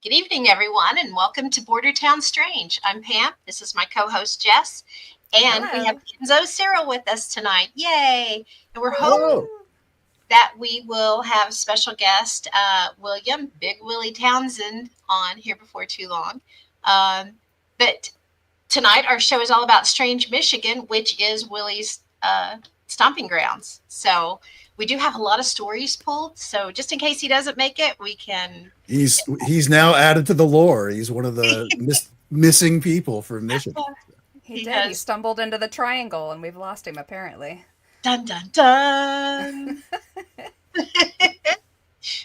Good evening, everyone, and welcome to Bordertown Strange. I'm Pam. This is my co-host, Jess. And we have Hello. Enzo Cyrille with us tonight. Yay! And we're hoping Hello. that we will have special guest, William, Big Willy Townsend, on here before too long. But tonight, our show is all about Strange, Michigan, which is Willy's stomping grounds. So we do have a lot of stories pulled. So just in case he doesn't make it, we can. He's now added to the lore. He's one of the missing people from Michigan. He He did. He has. stumbled into the triangle and we've lost him apparently. Dun dun dun.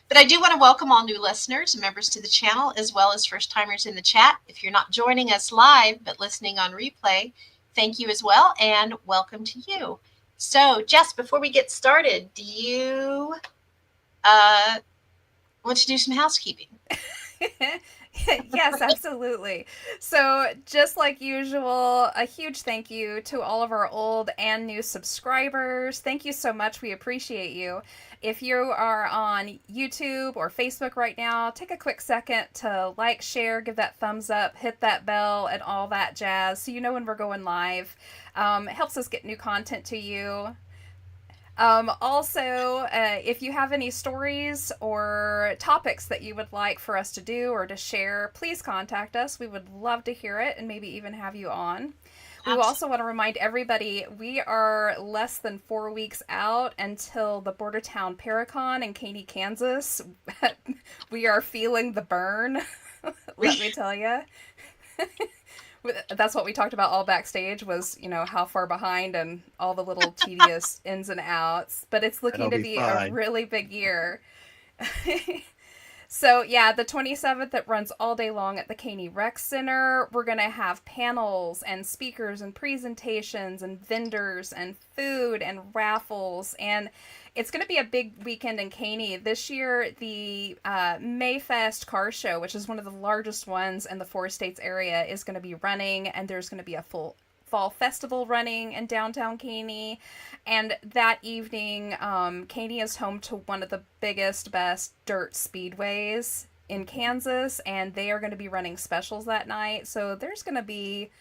But I do want to welcome all new listeners and members to the channel, as well as first timers in the chat. If you're not joining us live but listening on replay, thank you as well, and welcome to you. So, Jess, before we get started, do you want to do some housekeeping? Yes, absolutely. So, just like usual, a huge thank you to all of our old and new subscribers. Thank you so much. We appreciate you. If you are on YouTube or Facebook right now, take a quick second to like, share, give that thumbs up, hit that bell, and all that jazz so you know when we're going live. It helps us get new content to you. Also, if you have any stories or topics that you would like for us to do or to share, please contact us. We would love to hear it and maybe even have you on. We also want to remind everybody we are less than 4 weeks out until the Bordertown Paracon in Caney, Kansas. We are feeling the burn, let me tell you. That's what we talked about all backstage was, how far behind and all the little tedious ins and outs. But it's looking to be a really big year. So, yeah, the 27th, it runs all day long at the Caney Rec Center. We're going to have panels and speakers and presentations and vendors and food and raffles. And it's going to be a big weekend in Caney. This year, the Mayfest Car Show, which is one of the largest ones in the Four States area, is going to be running. And there's going to be a full fall festival running in downtown Caney. And that evening, Caney is home to one of the biggest, best dirt speedways in Kansas, and they are going to be running specials that night. So there's going to be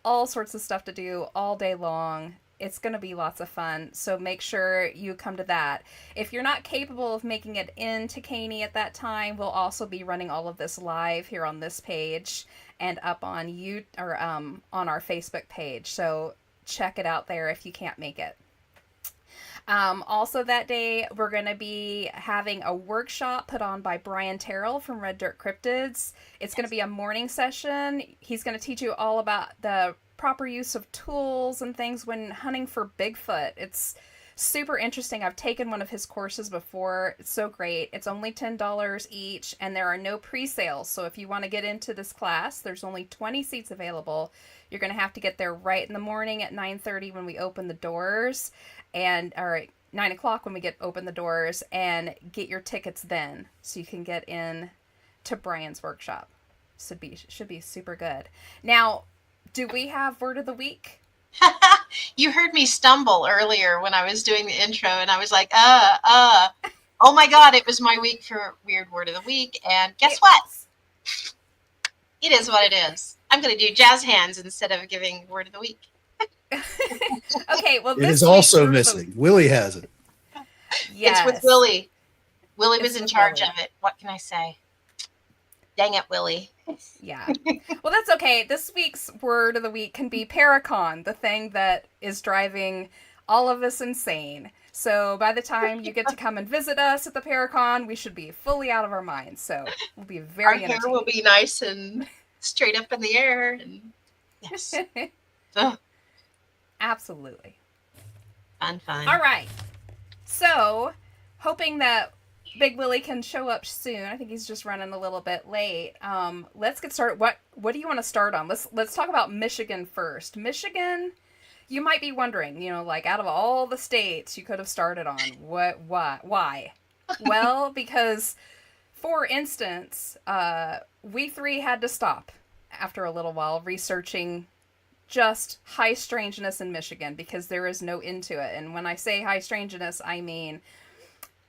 all sorts of stuff to do all day long. It's going to be lots of fun, so make sure you come to that. If you're not capable of making it into Caney at that time, we'll also be running all of this live here on this page and up on on our Facebook page. So check it out there if you can't make it. Also that day, we're going to be having a workshop put on by Brian Terrell from Red Dirt Cryptids. It's going to be a morning session. He's going to teach you all about the proper use of tools and things when hunting for Bigfoot. It's super interesting. I've taken one of his courses before. It's so great. It's only $10 each, and there are no pre-sales. So if you want to get into this class, there's only 20 seats available. You're going to have to get there right in the morning at 9:30 when we open the doors, or at 9 o'clock when we open the doors, and get your tickets then so you can get in to Brian's workshop. Should be super good. Now, do we have word of the week? You heard me stumble earlier when I was doing the intro, and I was like, oh my God, it was my week for Weird Word of the Week. And guess what? It is what it is. I'm going to do jazz hands instead of giving Word of the Week. Okay, well, it is also missing. Willy has it. Yes. It's with Willy. Willy was in charge of it. What can I say? Dang it, Willy. Yeah. Well, that's okay. This week's word of the week can be Paracon, the thing that is driving all of us insane. So by the time you get to come and visit us at the Paracon, we should be fully out of our minds. So we'll be very Our hair will be nice and straight up in the air. And yes. Absolutely. Fun. All right. So, hoping that Big Willy can show up soon. I think he's just running a little bit late. Let's get started. What do you want to start on? Let's talk about Michigan first. Michigan, you might be wondering, like out of all the states you could have started on, why? Well, because, for instance, we three had to stop after a little while researching just high strangeness in Michigan because there is no end to it. And when I say high strangeness, I mean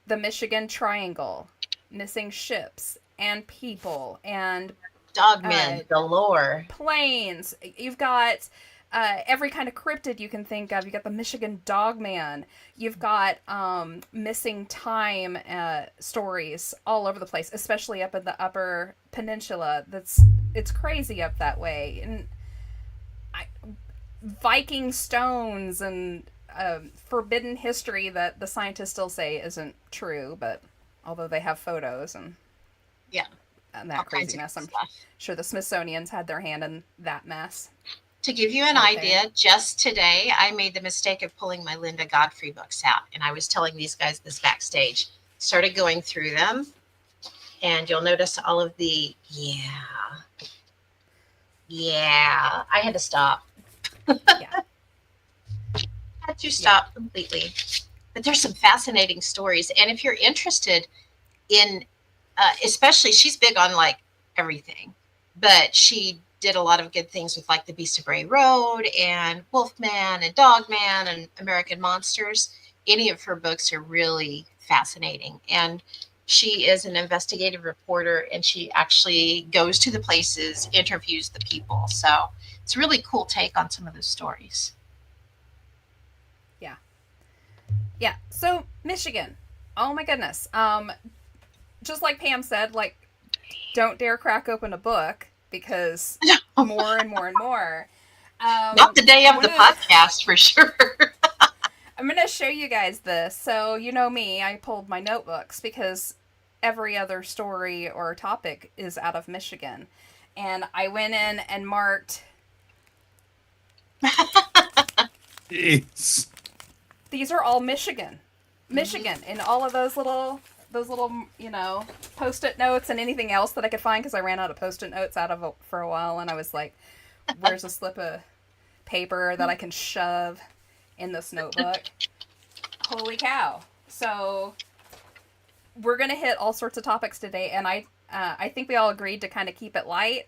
the Michigan Triangle, missing ships, and people and Dogmen galore. planes. You've got every kind of cryptid you can think of. You got the Michigan Dogman. You've got missing time stories all over the place, especially up in the Upper Peninsula. It's crazy up that way, and Viking stones and forbidden history that the scientists still say isn't true, but although they have photos and Yeah. and All that kinds crazy of mess, I'm stuff. sure the Smithsonian's had their hand in that mess. To give you an Out idea, there. just today I made the mistake of pulling my Linda Godfrey books out, and I was telling these guys this backstage. Started going through them, and you'll notice all of the yeah. I had to stop. Yeah. Had to stop completely. But there's some fascinating stories, and if you're interested in, especially, she's big on like everything, but she did a lot of good things with like the Beast of Bray Road and Wolfman and Dogman and American Monsters. Any of her books are really fascinating, and she is an investigative reporter, and she actually goes to the places, interviews the people. So it's a really cool take on some of those stories. Yeah. Yeah. So Michigan. Oh my goodness. Just like Pam said, like don't dare crack open a book because more and more and more. Not the day of One the of podcast for sure. I'm gonna show you guys this. So you know me, I pulled my notebooks because every other story or topic is out of Michigan, and I went in and marked. Jeez. These are all Michigan, and all of those little post-it notes and anything else that I could find because I ran out of post-it notes for a while, and I was like, "Where's a slip of paper that I can shove in this notebook?" Holy cow! So we're gonna hit all sorts of topics today, and I think we all agreed to kind of keep it light.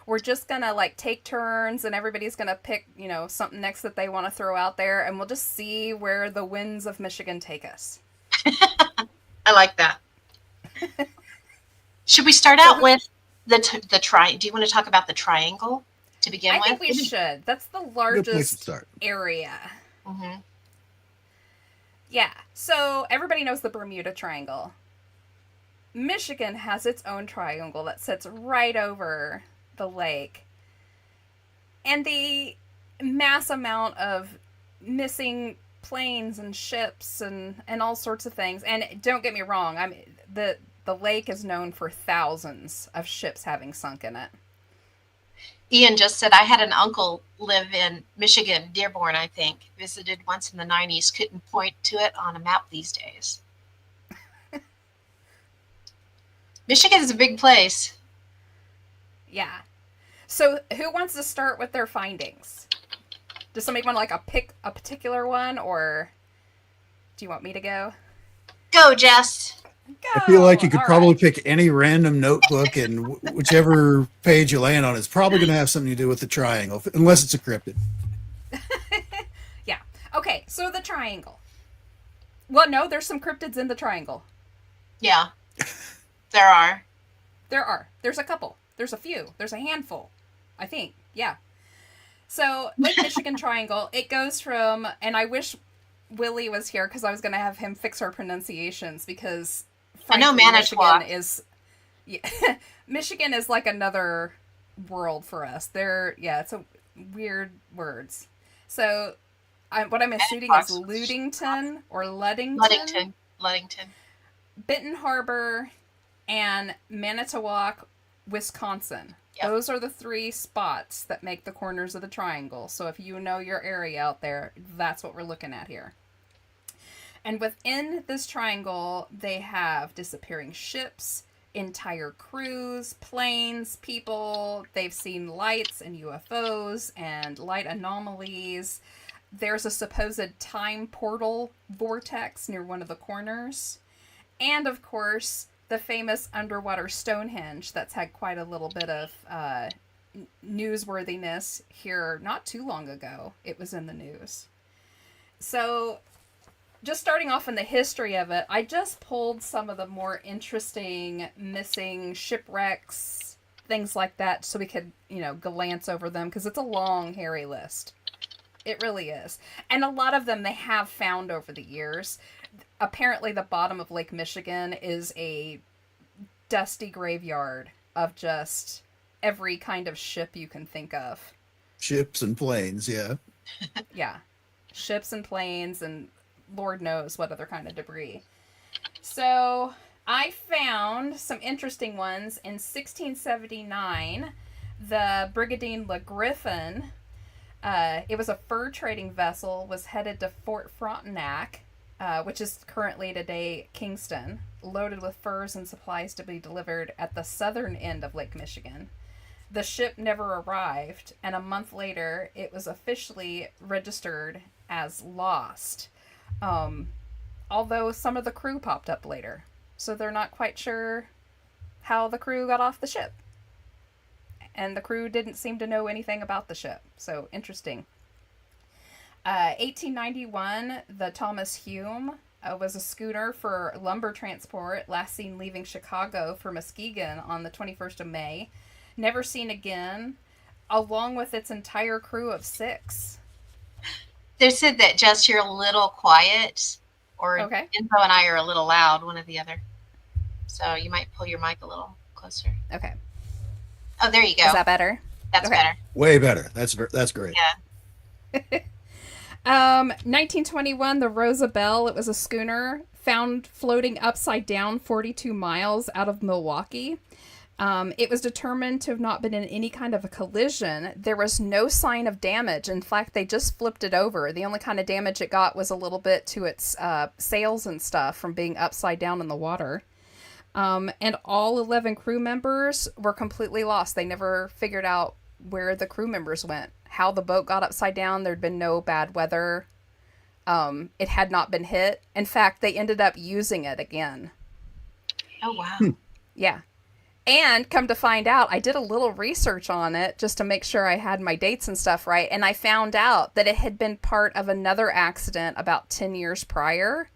We're just gonna like take turns, and everybody's gonna pick something next that they want to throw out there, and we'll just see where the winds of Michigan take us. I like that. Should we start So out with the tri? Do you want to talk about the triangle to begin I think with? we should. That's the Good place to largest start. area. Mm-hmm. Yeah. So everybody knows the Bermuda Triangle. Michigan has its own triangle that sits right over the lake. And the mass amount of missing planes and ships and all sorts of things. And don't get me wrong, the lake is known for thousands of ships having sunk in it. Ian just said I had an uncle live in Michigan, Dearborn, I think. Visited once in the 90s. Couldn't point to it on a map these days. Michigan is a big place. Yeah. So who wants to start with their findings? Does somebody want to pick a particular one, or do you want me to go? Go, Jess. Go! I feel like you could All probably right. pick any random notebook, and whichever page you land on is probably going to have something to do with the triangle, unless it's a cryptid. Yeah. Okay, so the triangle. Well, no, there's some cryptids in the triangle. Yeah, there are. There are. There's a couple. There's a few. There's a handful, I think. Yeah. So, Lake Michigan Triangle, it goes from, and I wish Willy was here because I was going to have him fix our pronunciations because, I know frankly, Manitowoc. yeah, Michigan is like another world for us. It's a weird words. So, what I'm assuming is Manitowoc's Ludington or Ludington, Ludington. Benton Harbor, and Manitowoc, Wisconsin. Yep. Those are the three spots that make the corners of the triangle. So if you know your area out there, that's what we're looking at here. And within this triangle, they have disappearing ships, entire crews, planes, people. They've seen lights and UFOs and light anomalies. There's a supposed time portal vortex near one of the corners. And of course, the famous underwater Stonehenge that's had quite a little bit of newsworthiness here not too long ago. It was in the news. So just starting off in the history of it, I just pulled some of the more interesting missing shipwrecks, things like that, so we could, glance over them, because it's a long, hairy list. It really is. And a lot of them they have found over the years. Apparently, the bottom of Lake Michigan is a dusty graveyard of just every kind of ship you can think of. Ships and planes, yeah. Yeah. Ships and planes and Lord knows what other kind of debris. So I found some interesting ones. In 1679, the Brigantine Le Griffin, it was a fur trading vessel, was headed to Fort Frontenac, which is currently today Kingston, loaded with furs and supplies to be delivered at the southern end of Lake Michigan. The ship never arrived, and a month later, it was officially registered as lost. Although some of the crew popped up later, so they're not quite sure how the crew got off the ship. And the crew didn't seem to know anything about the ship, so interesting. 1891, the Thomas Hume was a schooner for lumber transport, last seen leaving Chicago for Muskegon on the 21st of May. Never seen again, along with its entire crew of 6. They said that, Jess, you're a little quiet, or Okay. Enzo and I are a little loud, one or the other. So you might pull your mic a little closer. Okay. Oh, there you go. Is that better? That's okay. better. Way better. That's great. Yeah. 1921, the Rosabelle. It was a schooner found floating upside down 42 miles out of Milwaukee. It was determined to have not been in any kind of a collision. There was no sign of damage. In fact, they just flipped it over. The only kind of damage it got was a little bit to its sails and stuff from being upside down in the water. And all 11 crew members were completely lost. They never figured out where the crew members went, how the boat got upside down. There'd been no bad weather. It had not been hit. In fact, they ended up using it again. Oh, wow. Yeah. And come to find out, I did a little research on it just to make sure I had my dates and stuff right. And I found out that it had been part of another accident about 10 years prior.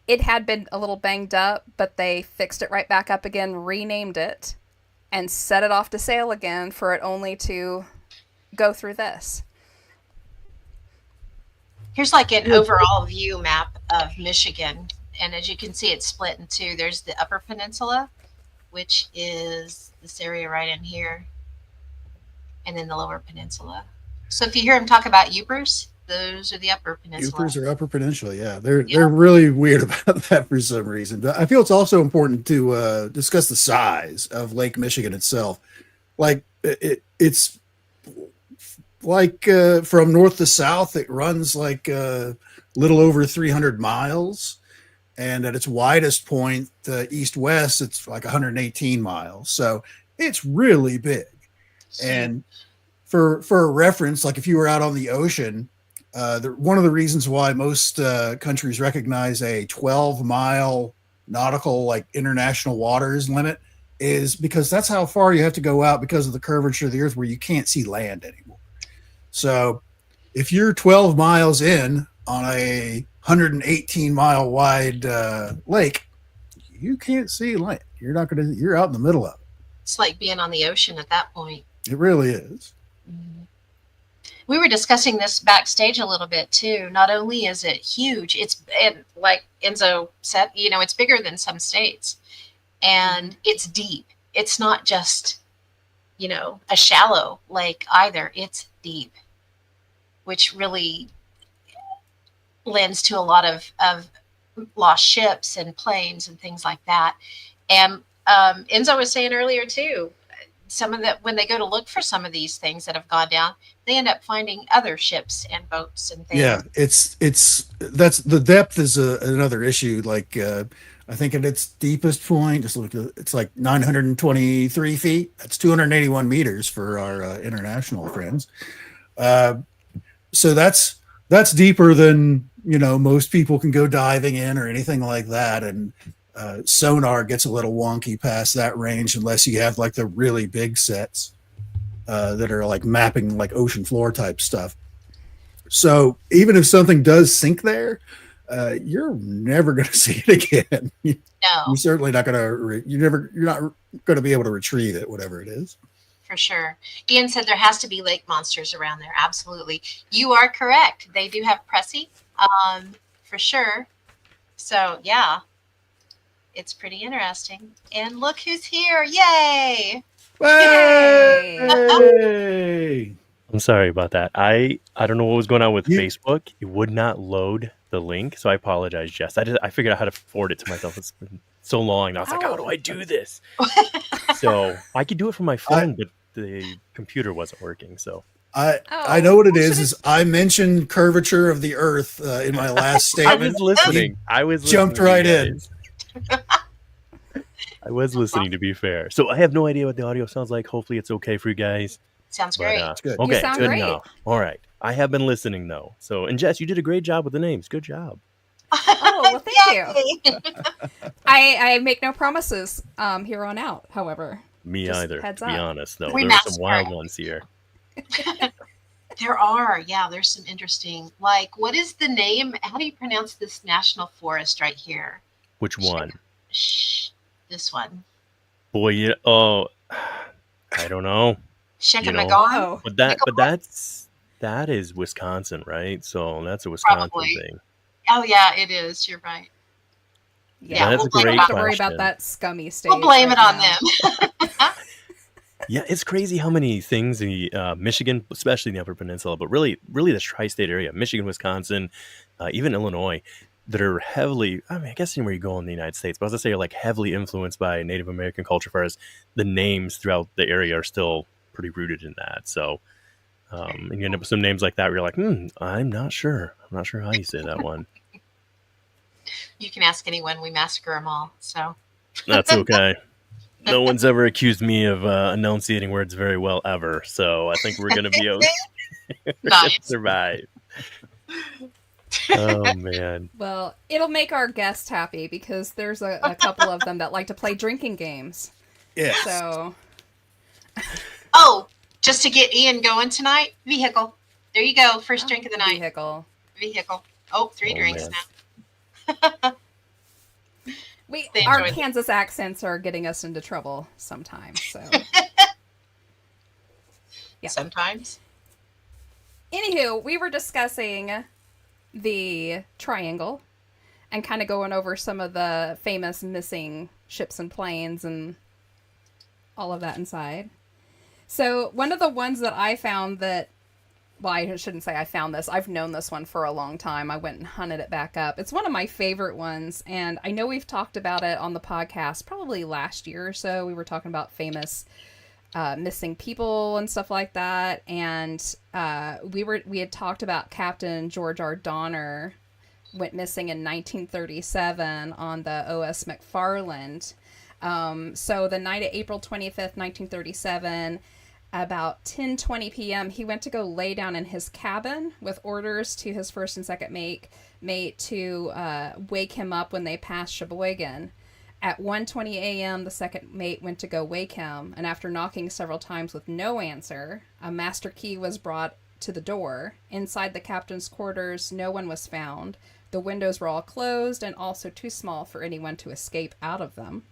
It had been a little banged up, but they fixed it right back up again, renamed it, and set it off to sail again for it only to go through this. Here's like an overall view map of Michigan. And as you can see, it's split in two. There's the Upper Peninsula, which is this area right in here, and then the Lower Peninsula. So if you hear them talk about Upers, those are the Upper Peninsula. Upers or Upper Peninsula, yeah. They're really weird about that for some reason. But I feel it's also important to discuss the size of Lake Michigan itself. Like it's like from north to south, it runs like a little over 300 miles. And at its widest point, east-west, it's like 118 miles. So it's really big. And for a reference, like if you were out on the ocean, one of the reasons why most countries recognize a 12-mile nautical, like international waters limit, is because that's how far you have to go out because of the curvature of the earth where you can't see land anymore. So if you're 12 miles in on a 118-mile wide lake, you can't see land. You're out in the middle of it. It's like being on the ocean at that point. It really is. Mm-hmm. We were discussing this backstage a little bit too. Not only is it huge, and like Enzo said, it's bigger than some states, and it's deep. It's not just, a shallow lake either. It's deep, which really lends to a lot of lost ships and planes and things like that. And Enzo was saying earlier too, some of when they go to look for some of these things that have gone down, they end up finding other ships and boats and things. Yeah, that's the depth is another issue. Like I think at its deepest point, it's like 923 feet. That's 281 meters for our international friends. So that's deeper than most people can go diving in or anything like that. And sonar gets a little wonky past that range unless you have like the really big sets that are like mapping like ocean floor type stuff. So even if something does sink there, you're never going to see it again. No, You're certainly not going to. You're not going to be able to retrieve it, whatever it is. for sure. Ian said there has to be lake monsters around there. Absolutely. You are correct. They do have Pressy, for sure. So, yeah, it's pretty interesting. And look who's here. Yay! Hey! I'm sorry about that. I don't know what was going on with Facebook. It would not load the link, so I apologize, Jess. I figured out how to forward it to myself. It's been so long. I was like, how do I do this? So I could do it from my phone, but the computer wasn't working. So I know what it is I mentioned curvature of the Earth in my last statement. I was listening. Jumped right in. I was listening, to be fair. So I have no idea what the audio sounds like. Hopefully it's okay for you guys. Sounds great. Good. Okay, You sound good great. enough. All right. I have been listening, though. So, and Jess, you did a great job with the names. Good job. Oh, well, thank you. I make no promises here on out, however. Me Just either, heads to be up. honest, though. We There are some massacre. wild ones here. There are. Yeah, there's some interesting. Like, what is the name? How do you pronounce this national forest right here? Which one? Shh, this one. Boy, I don't know. You know, Shekamagon? Oh, But that is Wisconsin, right? So that's a Wisconsin Probably. thing. Oh, yeah, it is. You're right. yeah. That's we'll a blame We it don't great have to worry question. about that scummy state. We'll blame right it on now. them. Yeah, it's crazy how many things in Michigan, especially in the Upper Peninsula, but really the tri-state area, Michigan, Wisconsin, even Illinois, that are heavily, I mean, I guess anywhere you go in the United States, but I was going to say are like heavily influenced by Native American culture, as far as the names throughout the area are still pretty rooted in that. So, and you end up with some names like that where you're like, I'm not sure. I'm not sure how you say that one. You can ask anyone. We massacre them all. So That's okay. No one's ever accused me of enunciating words very well ever, so I think we're going to be okay. We're gonna Nice. survive. Oh, man. Well, it'll make our guests happy because there's a couple of them that like to play drinking games. Yeah. So, Oh, just to get Ian going tonight, vehicle. There you go. First drink of the night. vehicle. Vehicle. Oh, 3 Oh, drinks man. now. They Our enjoyed it. Kansas accents are getting us into trouble sometimes. So, Yeah. Sometimes. anywho, we were discussing the triangle and kind of going over some of the famous missing ships and planes and all of that inside. So one of the ones that I found that, well, I shouldn't say I found this. I've known this one for a long time. I went and hunted it back up. It's one of my favorite ones, and I know we've talked about it on the podcast probably last year or so. We were talking about famous missing people and stuff like that, and we had talked about Captain George R. Donner went missing in 1937 on the O.S. McFarland. So the night of April 25th, 1937, about 10:20 p.m., he went to go lay down in his cabin with orders to his first and second mate to wake him up when they passed Sheboygan. At 1:20 a.m., the second mate went to go wake him, and after knocking several times with no answer, a master key was brought to the door. Inside the captain's quarters, no one was found. The windows were all closed and also too small for anyone to escape out of them.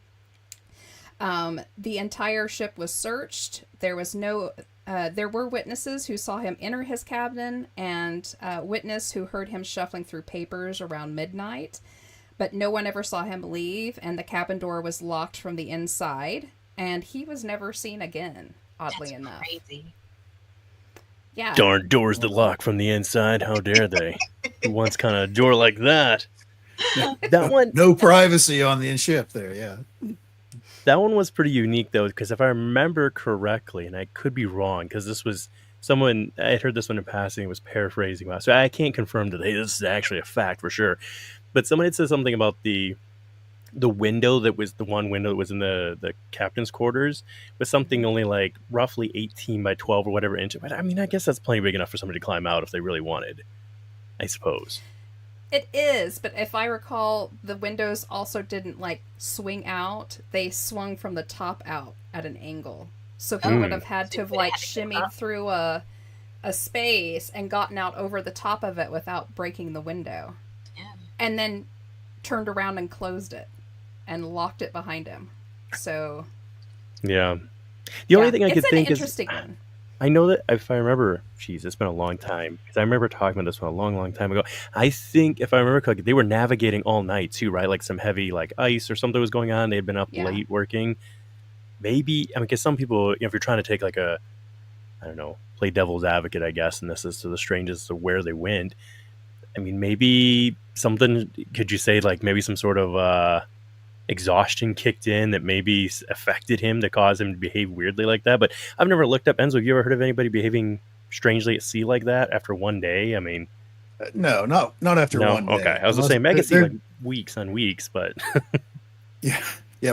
The entire ship was searched. There were witnesses who saw him enter his cabin and a witness who heard him shuffling through papers around midnight, but no one ever saw him leave, and the cabin door was locked from the inside, and he was never seen again, oddly That's enough. crazy. Yeah. Darn doors that lock from the inside. How dare they? Who wants kind of a door like that? That one, No privacy on the ship there. Yeah. that one was pretty unique though, because if I remember correctly, and I could be wrong, because this was someone I had heard this one in passing, was paraphrasing, so I can't confirm that hey, this is actually a fact for sure. But someone had said something about the window that was the one window that was in the captain's quarters was something only like roughly 18 by 12 or whatever inch. But I mean, I guess that's plenty big enough for somebody to climb out if they really wanted, I suppose. It is, but if I recall, the windows also didn't like swing out. They swung from the top out at an angle. So he would have had to have like shimmied through a space and gotten out over the top of it without breaking the window. Yeah. and then turned around and closed it and locked it behind him. So Yeah. The only thing I could think it's is, an interesting one. I know that if I remember, geez, it's been a long time because I remember talking about this one a long, long time ago. I think if I remember correctly, they were navigating all night too, right? Like some heavy like ice or something was going on. They had been up Yeah. late working. Maybe, I mean, because some people, if you're trying to take like a, I don't know, play devil's advocate, I guess, and this is to the strangest of where they went. I mean, maybe something, could you say like maybe some sort of exhaustion kicked in that maybe affected him to cause him to behave weirdly like that? But I've never looked up. Enzo, have you ever heard of anybody behaving strangely at sea like that after one day? I mean, No, not after no. one day. Okay, I was gonna say, I could see like weeks on weeks, but yeah,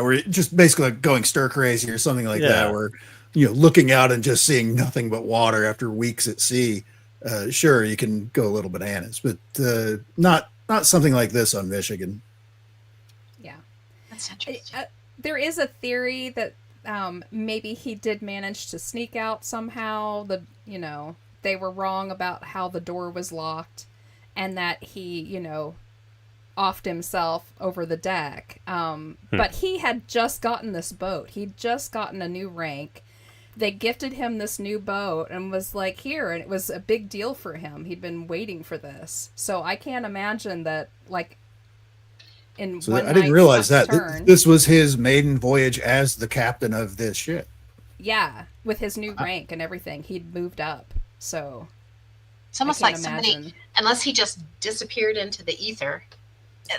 we're just basically like going stir crazy or something like Yeah. that, where looking out and just seeing nothing but water after weeks at sea. Sure, you can go a little bananas, but not something like this on Michigan. Yeah. That's interesting. There is a theory that maybe he did manage to sneak out somehow. They were wrong about how the door was locked, and that he, offed himself over the deck. But he had just gotten this boat. He'd just gotten a new rank. They gifted him this new boat and was like, here, and it was a big deal for him. He'd been waiting for this. So I can't imagine that, like, in So one I didn't night's realize that turn. this was his maiden voyage as the captain of this ship. Yeah, with his new rank and everything, he'd moved up. So It's almost I like can't somebody, imagine. unless he just disappeared into the ether,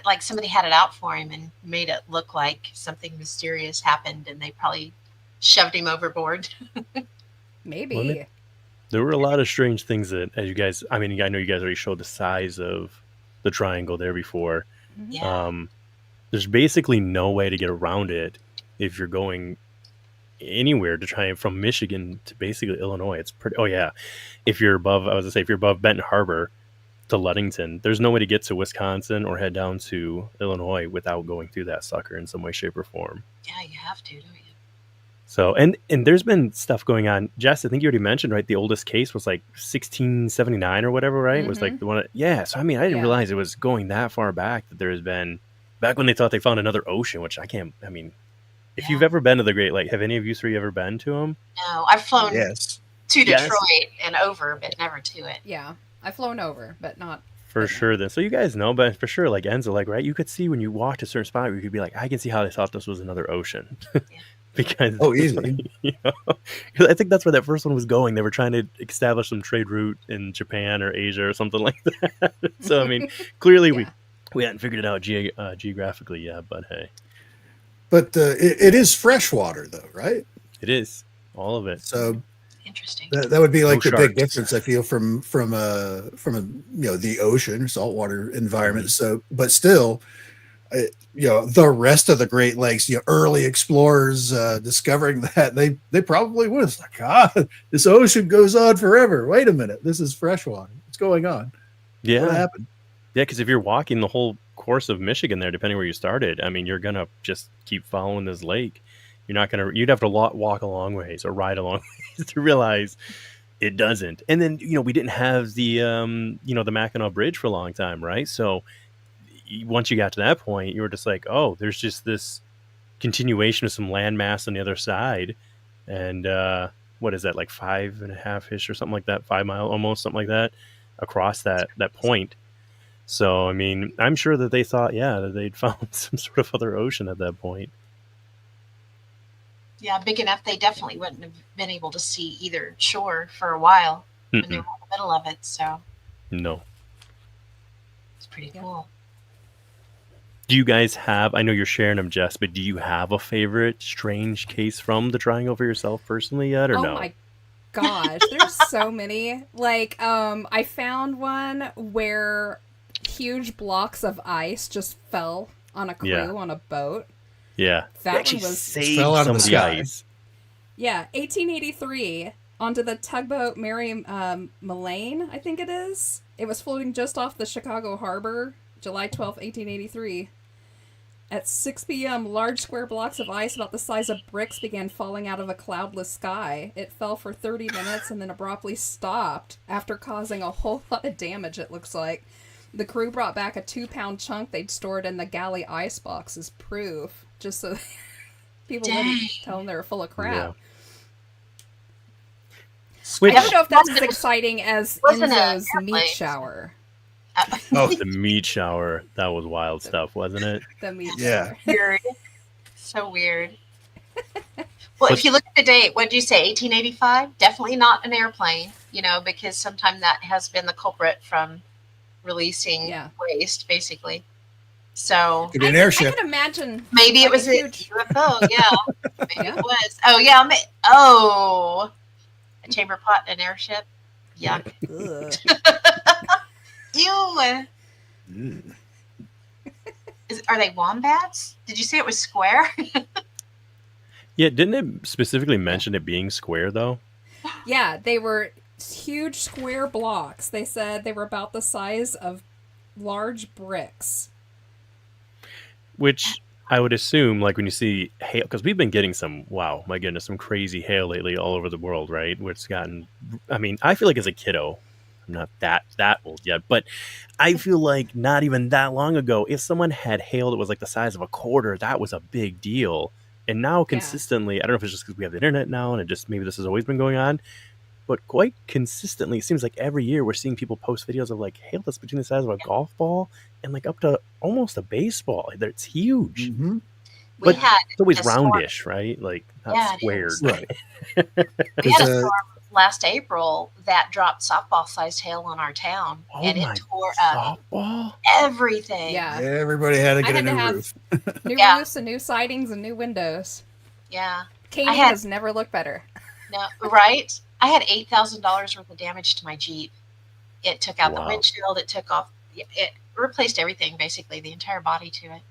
like somebody had it out for him and made it look like something mysterious happened, and they probably shoved him overboard. Maybe. Well, there were a lot of strange things that, as you guys, I mean, I know you guys already showed the size of the triangle there before. Yeah. There's basically no way to get around it if you're going anywhere to try from Michigan to basically Illinois. It's pretty. Oh yeah, if you're above, I was gonna say, if you're above Benton Harbor to Ludington, there's no way to get to Wisconsin or head down to Illinois without going through that sucker in some way, shape, or form. Yeah, you have to, don't you? So, and there's been stuff going on. Jess, I think you already mentioned, right? The oldest case was like 1679 or whatever, right? It was like the one. Yeah. So, I mean, I didn't realize it was going that far back, that there has been, back when they thought they found another ocean, which I can't, I mean, if you've ever been to the Great Lake, have any of you three ever been to them? No, I've flown Yes. to Detroit and over, but never to it. Yeah, I've flown over, but not. For sure. Then, so you guys know, but for sure, like Enzo, like, right? You could see when you walked a certain spot, you could be like, I can see how they thought this was another ocean. Because easily. I think that's where that first one was going. They were trying to establish some trade route in Japan or Asia or something like that. So I mean, clearly we hadn't figured it out geographically yet, but hey. But it is freshwater, though, right? It is, all of it. So interesting. That would be like No the big sharks. difference, I feel, from the ocean, saltwater environment. So, but still, the rest of the Great Lakes, early explorers discovering that they probably would have like, God, this ocean goes on forever. Wait a minute, this is freshwater. What's going on? Yeah. What happened? Yeah, because if you're walking the whole course of Michigan there, depending where you started, I mean, you're gonna just keep following this lake. You're not gonna. You'd have to walk a long ways or ride a long ways to realize it doesn't. And then we didn't have the the Mackinac Bridge for a long time, right? So once you got to that point, you were just like, oh, there's just this continuation of some landmass on the other side, and what is that, like 5.5-ish or something like that, 5 mile almost, something like that, across that point. So I mean, I'm sure that they thought, that they'd found some sort of other ocean at that point. Yeah, big enough they definitely wouldn't have been able to see either shore for a while when they were in the middle of it. So no, it's pretty cool. Do you guys have, I know you're sharing them, Jess, but do you have a favorite strange case from the Triangle for yourself personally yet, or no? Oh my gosh, there's so many. Like, I found one where huge blocks of ice just fell on a crew on a boat. Yeah. That one was fell out of the sky. ice. Yeah, 1883 onto the tugboat Mary Mullane, I think it is. It was floating just off the Chicago harbor, July 12th, 1883. At 6 p.m., large square blocks of ice about the size of bricks began falling out of a cloudless sky. It fell for 30 minutes and then abruptly stopped after causing a whole lot of damage, it looks like. The crew brought back a 2-pound chunk they'd stored in the galley icebox as proof, just so people wouldn't tell them they were full of crap. Yeah. I don't know if that's as Wasn't- exciting as wasn't a Enzo's airplane. meat shower. Oh, The meat shower. That was wild stuff, wasn't it? The meat Yeah. shower. Weird. So weird. Well, if you look at the date, what did you say, 1885? Definitely not an airplane, because sometime that has been the culprit from releasing Yeah. waste, basically. So could be an I airship. could imagine. maybe it Like was a a huge- UFO. Yeah, maybe it was. Oh, yeah. A chamber pot, an airship. Yuck. Ugh. Ew. Mm. Are they wombats? Did you say it was square? Yeah, didn't it specifically mention it being square though? Yeah, they were huge square blocks. They said they were about the size of large bricks. Which I would assume, like when you see hail, because we've been getting some, wow, my goodness, some crazy hail lately all over the world, right? Where it's gotten, I mean, I feel like as a kiddo, I'm not that old yet, but I feel like not even that long ago, if someone had hail that was like the size of a quarter, that was a big deal. And now consistently, I don't know if it's just because we have the internet now and it just maybe this has always been going on, but quite consistently, it seems like every year we're seeing people post videos of like hail that's between the size of a golf ball and like up to almost a baseball. It's huge. Mhm. We But had It's always a storm. roundish, right? Like not Yeah, it squared. is. Right. We had It's a a- storm last April that dropped softball-sized hail on our town, Oh and my it tore up softball? everything. Yeah. Everybody had to I get a had to new have- roof. New Yeah. roofs and new sidings and new windows. Yeah. Katie had- has never looked better. No, right? I had $8,000 worth of damage to my Jeep. It took out the Wow. windshield. It took off. It replaced everything, basically, the entire body to it.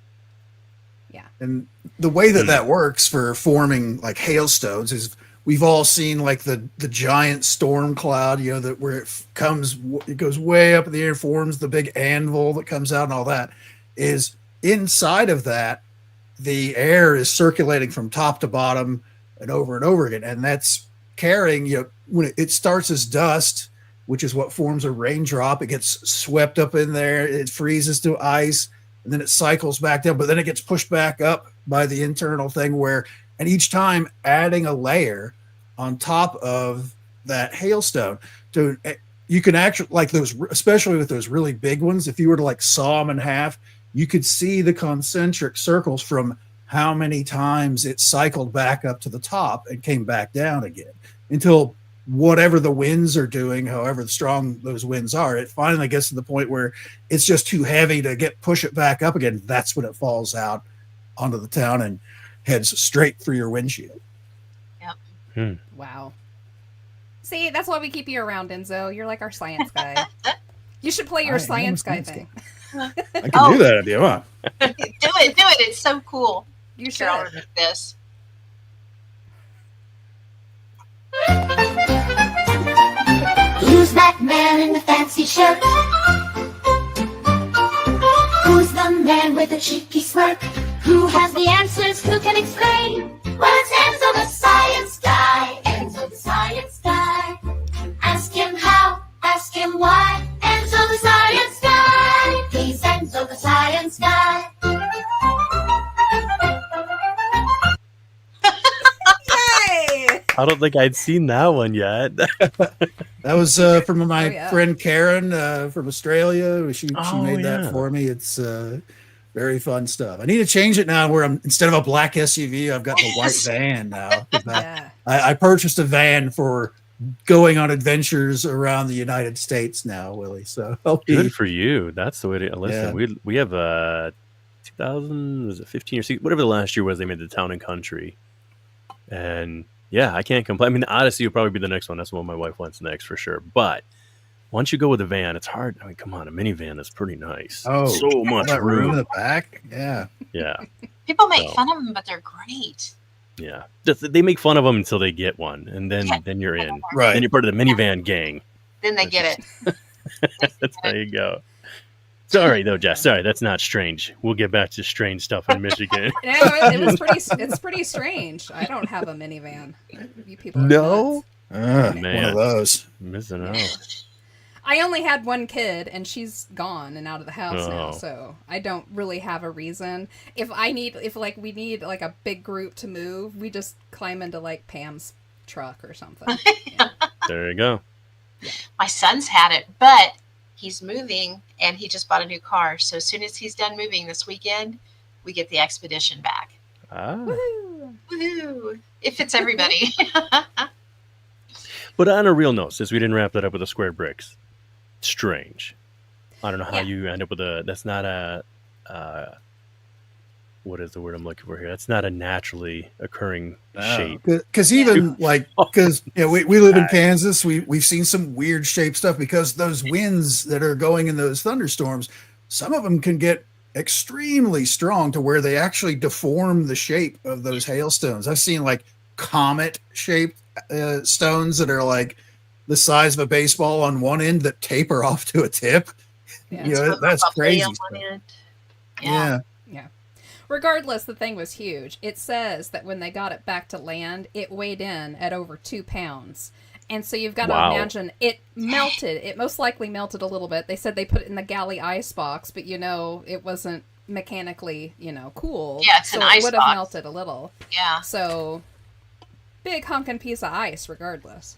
And the way that works for forming like hailstones is we've all seen like the giant storm cloud, that where it goes way up in the air, forms the big anvil that comes out and all that. Is inside of that, the air is circulating from top to bottom and over again. And that's carrying, when it starts as dust, which is what forms a raindrop, it gets swept up in there, it freezes to ice, and then it cycles back down, but then it gets pushed back up by the internal thing and each time adding a layer on top of that hailstone you can actually, like those, especially with those really big ones, if you were to like saw them in half, you could see the concentric circles from how many times it cycled back up to the top and came back down again until whatever the winds are doing, however strong those winds are, it finally gets to the point where it's just too heavy to push it back up again. That's when it falls out onto the town and heads straight through your windshield. Wow. See, that's why we keep you around, Enzo. You're like our science guy. You should play your I am a science guy science thing. I can Oh. do that if you want. Do it. It's so cool. You Sure, I'll should. remove this. Who's that man in the fancy shirt? Who's the man with the cheeky smirk? Who has the answers? Who can explain? Well, it's Enzo the science guy. Enzo the science guy. Ask him how, ask him why. Enzo the science guy. He's Enzo the science guy. Yay! I don't think I'd seen that one yet. That was from my yeah. friend Karen from Australia. She Oh, made yeah. that for me. It's very fun stuff. I need to change it now where instead of a black SUV, I've got the white van now. Yeah. I purchased a van for going on adventures around the United States now, Willie. So I'll be, Good for you. That's the way to listen. Yeah. We have 2000, was it 15 or 16, whatever the last year was, they made the Town and Country. And yeah, I can't complain. I mean, the Odyssey will probably be the next one. That's the one my wife wants next for sure. But once you go with a van, it's hard. I mean, come on, a minivan is pretty nice. So much that room in room. the back. Yeah. Yeah, People make So. fun of them, but they're great. yeah. They make fun of them until they get one, and then Yeah. then you're in. Right. Then you're part of the minivan gang. Then they get it. That's how you go. Sorry though, Jess. Sorry, that's not strange. We'll get back to strange stuff in Michigan. No, it's pretty strange. I don't have a minivan. You people are No? nuts. One Man. of those. Missing out. I only had one kid, and she's gone and out of the house now, Oh. so I don't really have a reason. If we need like a big group to move, we just climb into like Pam's truck or something. Yeah. There you go. My son's had it, but he's moving and he just bought a new car. So as soon as he's done moving this weekend, we get the expedition back. Ah. Woohoo! Woohoo! It fits everybody. But on a real note, since we didn't wrap that up with the square bricks, strange. I don't know how Yeah. you end up with that's not a, what is the word I'm looking for here? That's not a naturally occurring shape. Because even because we live in Kansas, we've seen some weird shape stuff because those winds that are going in those thunderstorms, some of them can get extremely strong to where they actually deform the shape of those hailstones. I've seen like comet shaped stones that are like the size of a baseball on one end that taper off to a tip. Yeah. That's crazy On stuff. one end. Yeah. Yeah. Regardless, the thing was huge. It says that when they got it back to land, it weighed in at over 2 pounds. And so you've got Wow. to imagine it melted. It most likely melted a little bit. They said they put it in the galley ice box, but it wasn't mechanically, cool. Yeah, it's so an ice it would have box. melted a little. Yeah. So big honking piece of ice regardless.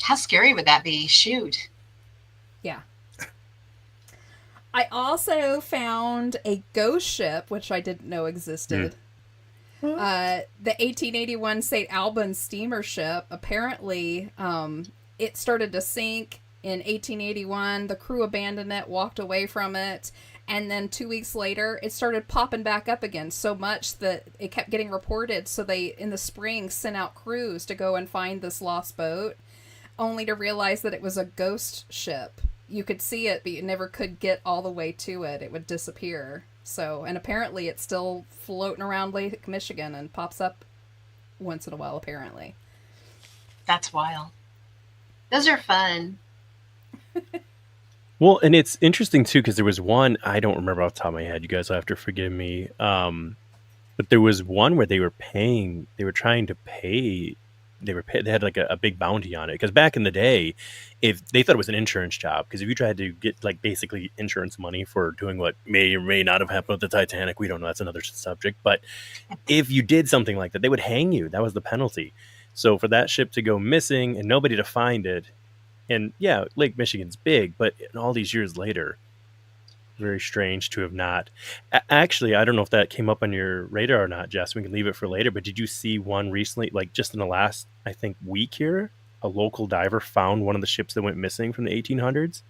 How scary would that be? Shoot. Yeah. I also found a ghost ship, which I didn't know existed. The 1881 St. Albans steamer ship, apparently, it started to sink in 1881. The crew abandoned it, walked away from it, and then 2 weeks later, it started popping back up again so much that it kept getting reported. So they, in the spring, sent out crews to go and find this lost boat, only to realize that it was a ghost ship. You could see it, but you never could get all the way to it. It would disappear. So, and apparently it's still floating around Lake Michigan and pops up once in a while, apparently. That's wild. Those are fun. Well, and it's interesting too because there was one I don't remember off the top of my head. You guys will have to forgive me. But there was one where they were trying to pay. They had like a big bounty on it because back in the day, if they thought it was an insurance job, because if you tried to get like basically insurance money for doing what may or may not have happened with the Titanic, we don't know. That's another subject. But if you did something like that, they would hang you. That was the penalty. So for that ship to go missing and nobody to find it, and yeah, Lake Michigan's big, but all these years later, very strange to have not. Actually, I don't know if that came up on your radar or not, Jess. We can leave it for later. But did you see one recently, like just in the last, I think, week here? A local diver found one of the ships that went missing from the 1800s.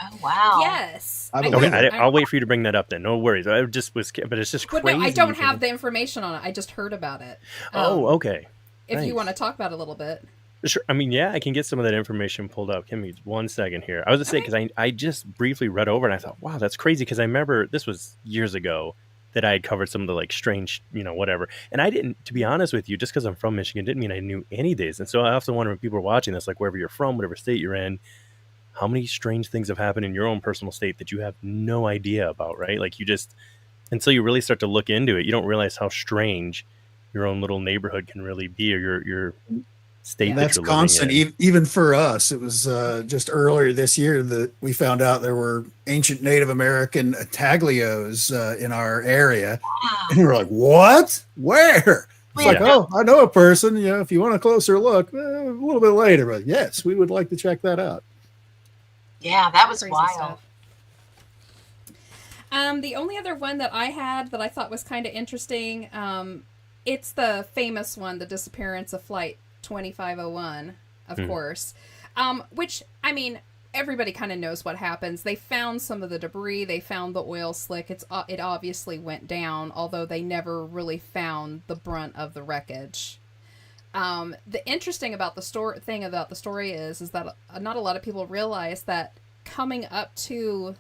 Oh, wow. Yes. I believe Okay, it. I'll wait for you to bring that up then. No worries. I just was, but it's just But crazy. no, I don't have the information on it. I just heard about it. Oh, okay. If you Thanks. want to talk about it a little bit. Sure. I mean, yeah, I can get some of that information pulled up. Give me 1 second here. I was just saying because I just briefly read over and I thought, wow, that's crazy. Because I remember this was years ago that I had covered some of the like strange, whatever. And I didn't, to be honest with you, just because I'm from Michigan didn't mean I knew any of these. And so I often wonder when people are watching this, like wherever you're from, whatever state you're in, how many strange things have happened in your own personal state that you have no idea about, right? Like you just, until you really start to look into it, you don't realize how strange your own little neighborhood can really be, or your state. That's that you're living constant. in. Even for us, it was just earlier this year that we found out there were ancient Native American taglios in our area, Wow. and we were like, "What? Where?" It's like, Yeah. "Oh, I know a person. If you want a closer look, a little bit later." But yes, we would like to check that out. Yeah, that was Crazy wild. stuff. The only other one that I had that I thought was kind of interesting, it's the famous one, the disappearance of Flight 2501, of course. Which, I mean, everybody kind of knows what happens. They found some of the debris. They found the oil slick. It obviously went down, although they never really found the brunt of the wreckage. The interesting about the story is that not a lot of people realize that coming up to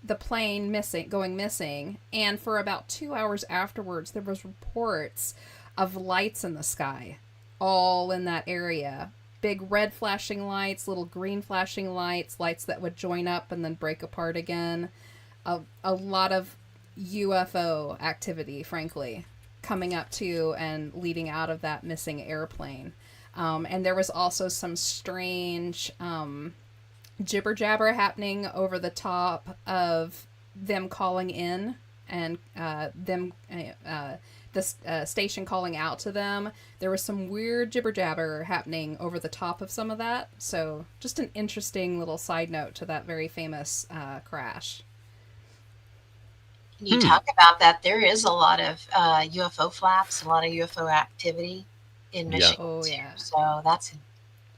the plane going missing, and for about 2 hours afterwards, there was reports of lights in the sky, all in that area. Big red flashing lights, little green flashing lights, lights that would join up and then break apart again. A lot of UFO activity, frankly, coming up to and leading out of that missing airplane. And there was also some strange jibber jabber happening over the top of them calling in and the station calling out to them. There was some weird jibber jabber happening over the top of some of that. So just an interesting little side note to that very famous crash. You talk about that. There is a lot of UFO flaps, a lot of UFO activity in Michigan. Oh, too. yeah. So that's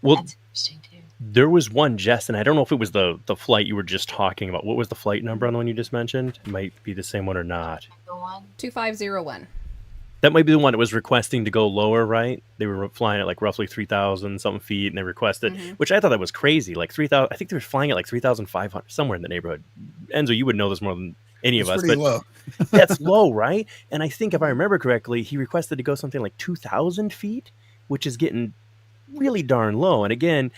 Well, interesting too. there was one, Jess, and I don't know if it was the flight you were just talking about. What was the flight number on the one you just mentioned? It might be the same one or not. The one. 2501. That might be the one that was requesting to go lower, right? They were flying at like roughly 3,000 something feet, and they requested, which I thought that was crazy. Like 3,000, I think they were flying at like 3,500, somewhere in the neighborhood. Enzo, you would know this more than any of us, pretty but low. that's low, right? And I think if I remember correctly, he requested to go something like 2,000 feet, which is getting really darn low. And again,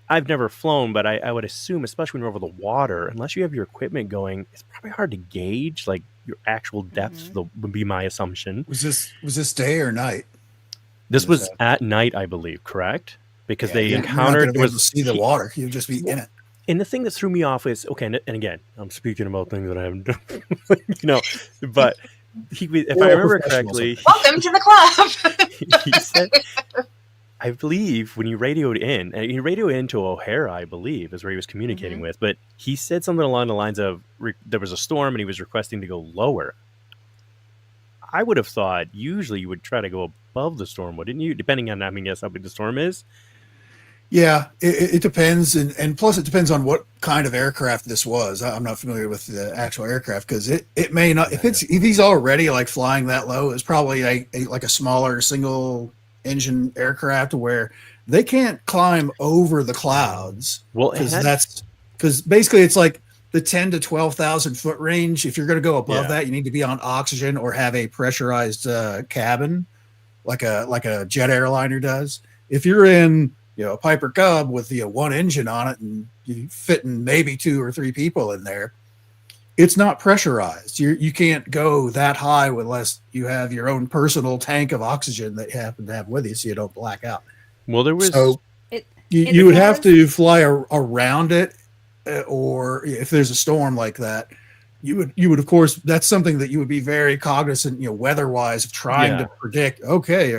I've never flown, but I would assume, especially when you're over the water, unless you have your equipment going, it's probably hard to gauge like your actual depth. Would be my assumption. Was this day or night? This was at night, I believe, correct? Because they encountered You're not gonna be able to see the water. You'll just be in it. And the thing that threw me off is, okay, and again, I'm speaking about things that I haven't done, but if I remember correctly, welcome to the club. He said, I believe when he radioed in, and he radioed into O'Hara, I believe, is where he was communicating with, but he said something along the lines of there was a storm and he was requesting to go lower. I would have thought usually you would try to go above the storm, wouldn't you? Depending on, yes, how big the storm is. Yeah, it depends, and plus it depends on what kind of aircraft this was. I'm not familiar with the actual aircraft because it may not. If he's already like flying that low, it's probably like a smaller single engine aircraft where they can't climb over the clouds. Well, because basically it's like the 10 to 12,000 foot range. If you're going to go above that, you need to be on oxygen or have a pressurized cabin, like a jet airliner does. If you're in a Piper Cub with one engine on it and you fitting maybe 2 or 3 people in there, it's not pressurized. You can't go that high unless you have your own personal tank of oxygen that you happen to have with you so you don't black out. Well, there was you would have to fly around it, or if there's a storm like that, you would of course, that's something that you would be very cognizant, weather wise, of trying to predict. Okay,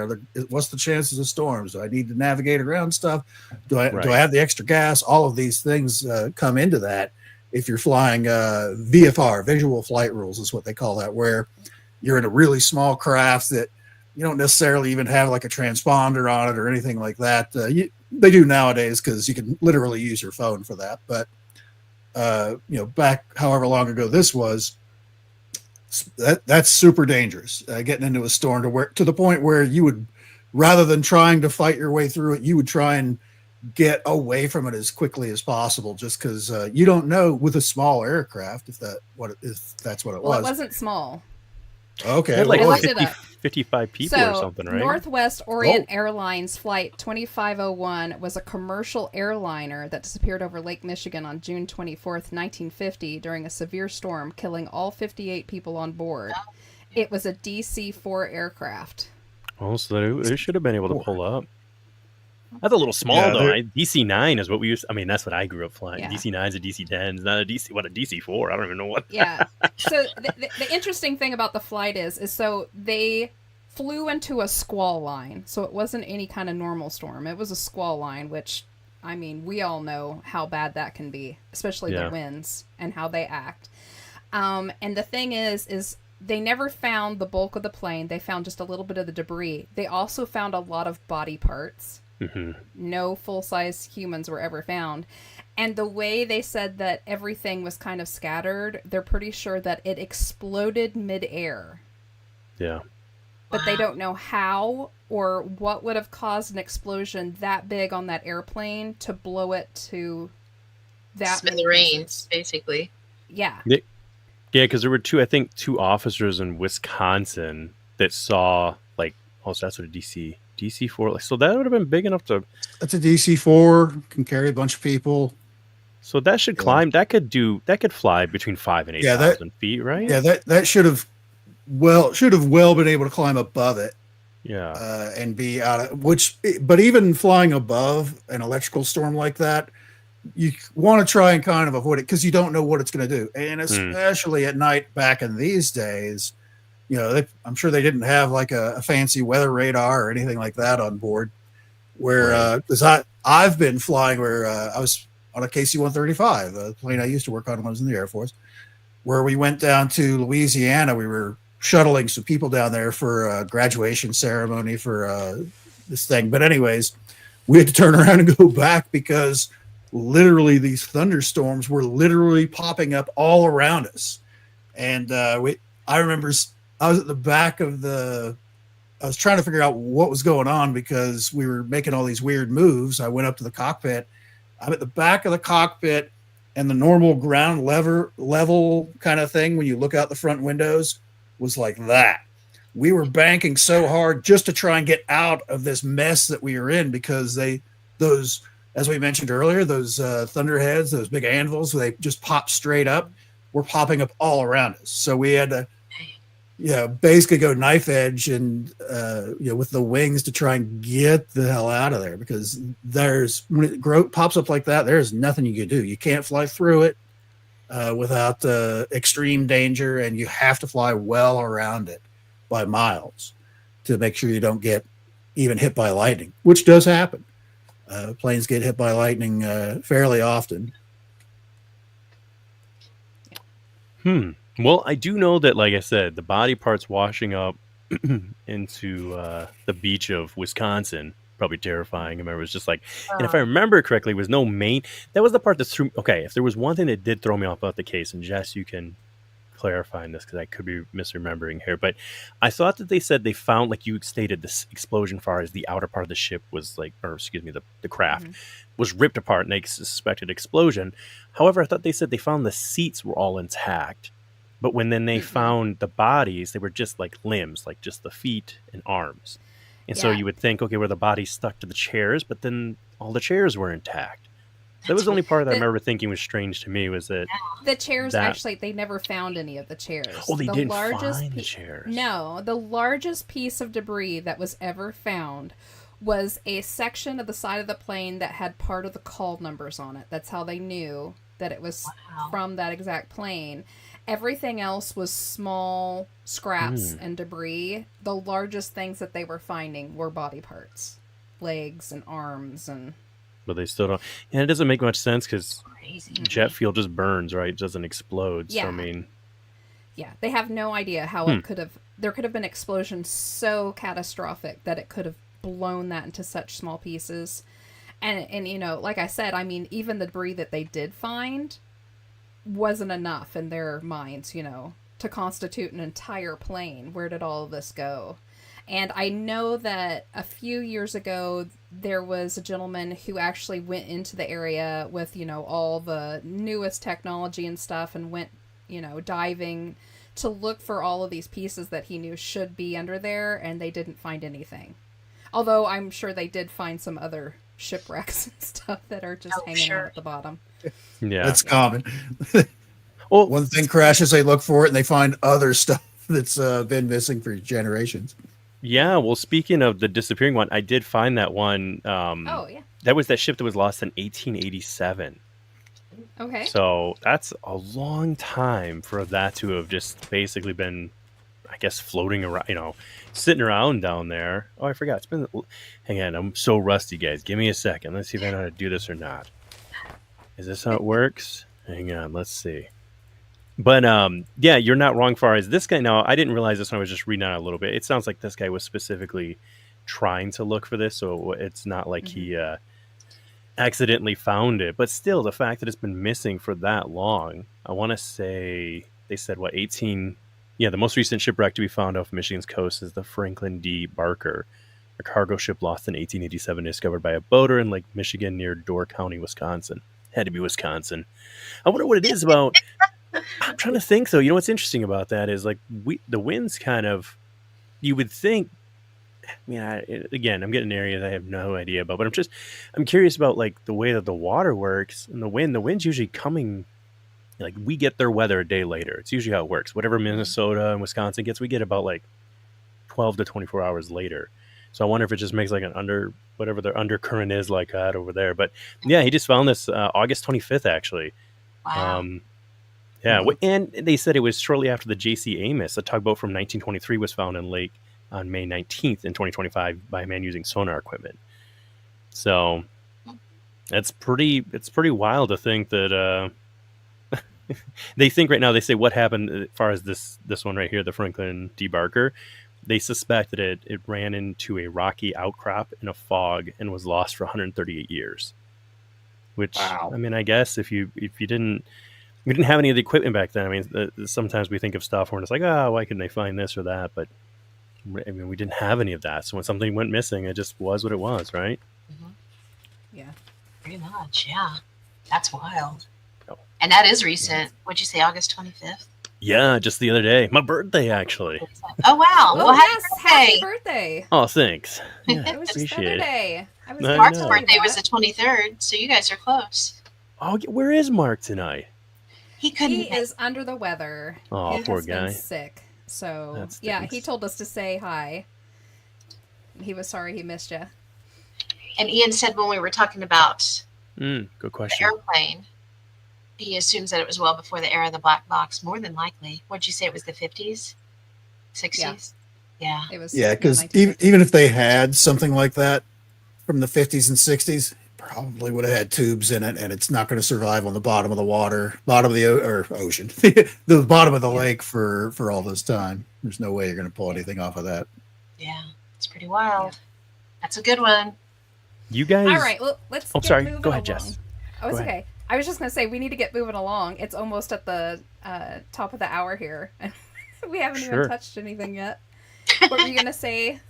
what's the chances of storms? Do I need to navigate around stuff? Do I have the extra gas? All of these things come into that. If you're flying VFR, visual flight rules is what they call that, where you're in a really small craft that you don't necessarily even have like a transponder on it or anything like that. They do nowadays because you can literally use your phone for that, but back however long ago this was, that's super dangerous. Getting into a storm to the point where you would, rather than trying to fight your way through it, you would try and get away from it as quickly as possible, just because you don't know with a small aircraft if that's what it was. Well, it wasn't small. Okay, like well, 55 people or something, right? Northwest Orient Airlines Flight 2501 was a commercial airliner that disappeared over Lake Michigan on June 24th, 1950 during a severe storm, killing all 58 people on board. It was a DC-4 aircraft. Oh, so they should have been able to pull up. That's a little small, though. DC-9 is what we used. I mean, that's what I grew up flying. Yeah. DC-9s and DC-10s, not a DC. What a DC-4? I don't even know what. Yeah. So the interesting thing about the flight is so they flew into a squall line. So it wasn't any kind of normal storm. It was a squall line, which, I mean, we all know how bad that can be, especially the winds and how they act. And the thing is they never found the bulk of the plane. They found just a little bit of the debris. They also found a lot of body parts. Mm-hmm. No full-size humans were ever found. And the way they said that everything was kind of scattered, they're pretty sure that it exploded mid-air. Yeah. But they don't know how or what would have caused an explosion that big on that airplane to blow it to that smithereens, basically. Yeah. Yeah, because there were two officers in Wisconsin that saw, like, so that's what a DC-4, so that would have been big enough to. That's a DC-4, can carry a bunch of people. So that should climb. That could fly between 5,000 and 8,000 feet, right? Yeah, that should have been able to climb above it. Yeah, and be out of but even flying above an electrical storm like that, you want to try and kind of avoid it because you don't know what it's going to do. And especially at night back in these days, I'm sure they didn't have like a fancy weather radar or anything like that on board. Where, because I've been flying where I was on a KC-135, a plane I used to work on when I was in the Air Force, where we went down to Louisiana. We were shuttling some people down there for a graduation ceremony for this thing. But anyways, we had to turn around and go back because literally these thunderstorms were literally popping up all around us. And I remember I was at the back of I was trying to figure out what was going on because we were making all these weird moves. I went up to the cockpit. I'm at the back of the cockpit, and the normal ground level kind of thing when you look out the front windows was like that. We were banking so hard just to try and get out of this mess that we were in because those, as we mentioned earlier, those thunderheads, those big anvils, they just pop straight up, were popping up all around us. So we had to basically go knife edge and with the wings to try and get the hell out of there because when it pops up like that, there's nothing you can do. You can't fly through it without extreme danger, and you have to fly well around it by miles to make sure you don't get even hit by lightning, which does happen. Planes get hit by lightning fairly often. Well, I do know that, like I said, the body parts washing up into the beach of Wisconsin, probably terrifying. I remember it was just like, and if I remember correctly, it was no main. That was the part that threw. Okay, if there was one thing that did throw me off about the case, and Jess, you can clarify this because I could be misremembering here, but I thought that they said they found, like you stated, this explosion far as the outer part of the ship was like, or excuse me, the craft was ripped apart, and they suspected explosion. However, I thought they said they found the seats were all intact. But when then they found the bodies, they were just like limbs, like just the feet and arms. And so you would think, okay, were the bodies stuck to the chairs? But then all the chairs were intact. That was the only part that I remember thinking was strange to me was that the chairs actually, they never found any of the chairs. Oh, they didn't find the chairs. No, the largest piece of debris that was ever found was a section of the side of the plane that had part of the call numbers on it. That's how they knew that it was from that exact plane. Everything else was small scraps and debris. The largest things that they were finding were body parts, legs and arms, and. But they still don't. And it doesn't make much sense because jet fuel just burns, right? It doesn't explode. Yeah. So I mean, they have no idea how it could have. There could have been an explosion so catastrophic that it could have blown that into such small pieces. And like I said, I mean, even the debris that they did find wasn't enough in their minds, to constitute an entire plane. Where did all of this go? And I know that a few years ago, there was a gentleman who actually went into the area with, all the newest technology and stuff and went, diving to look for all of these pieces that he knew should be under there, and they didn't find anything. Although I'm sure they did find some other shipwrecks and stuff that are just hanging out at the bottom. Yeah, that's common. Well, one thing crashes, they look for it, and they find other stuff that's been missing for generations. Yeah, well, speaking of the disappearing one, I did find that one. That was that ship that was lost in 1887. Okay. So that's a long time for that to have just basically been, I guess, floating around, sitting around down there. Oh, I forgot. It's been. Hang on, I'm so rusty, guys. Give me a second. Let's see if I know how to do this or not. Is this how it works? Hang on, let's see. But you're not wrong far as this guy. Now, I didn't realize this when I was just reading on it a little bit. It sounds like this guy was specifically trying to look for this, so it's not like he accidentally found it. But still, the fact that it's been missing for that long, I want to say they said 18. Yeah, the most recent shipwreck to be found off Michigan's coast is the Franklin D. Barker, a cargo ship lost in 1887, discovered by a boater in Lake Michigan near Door County, Wisconsin. Had to be Wisconsin. I wonder what it is about. I'm trying to think, though. What's interesting about that is like the winds kind of, you would think. I mean, again, I'm getting areas I have no idea about, but I'm curious about like the way that the water works and the wind. The wind's usually coming, like we get their weather a day later. It's usually how it works. Whatever Minnesota and Wisconsin gets, we get about like 12 to 24 hours later. So I wonder if it just makes like an whatever their undercurrent is like that over there. But yeah, he just found this August 25th actually. Wow. Yeah, and they said it was shortly after the J.C. Amos, a tugboat from 1923, was found in lake on May 19th in 2025 by a man using sonar equipment. So it's pretty wild to think that they think right now, they say what happened as far as this one right here, the Franklin D. Barker. They suspect that it ran into a rocky outcrop in a fog and was lost for 138 years. Which, Wow. I mean, I guess if you didn't, we didn't have any of the equipment back then. I mean, sometimes we think of stuff where it's like, oh, why couldn't they find this or that? But I mean, we didn't have any of that. So when something went missing, it just was what it was, right? Yeah. Pretty much, yeah. That's wild. Oh. And that is recent. What'd you say, August 25th? Yeah, just the other day. My birthday, actually. Oh, wow. Oh, Well, yes, happy happy birthday. Oh, thanks. Yeah, It was just the appreciate other it. day. I was I gonna Mark's tell know. you birthday was that. the 23rd, so you guys are close. Oh, where is Mark tonight? He couldn't He is under the weather. Oh, He poor has been guy. sick. So, That yeah, stinks. he told us to say hi. He was sorry he missed you. And Ian said when we were talking about Good the question. airplane, he assumes that it was well before the era of the black box, more than likely. What'd you say, it was the 50s? 60s? Yeah. It was Yeah, because 1950. even if they had something like that from the 50s and 60s, probably would have had tubes in it, and it's not going to survive on the bottom of the water, bottom of the ocean, the bottom of the lake for all this time. There's no way you're going to pull anything off of that. Yeah. It's pretty wild. That's a good one. You guys. All right, well, let's Oh, get sorry. moving Go ahead, along. Jess. Oh, it's Go ahead. okay. I was just going to say, we need to get moving along. It's almost at the top of the hour here. We haven't Sure. even touched anything yet. What were you going to say,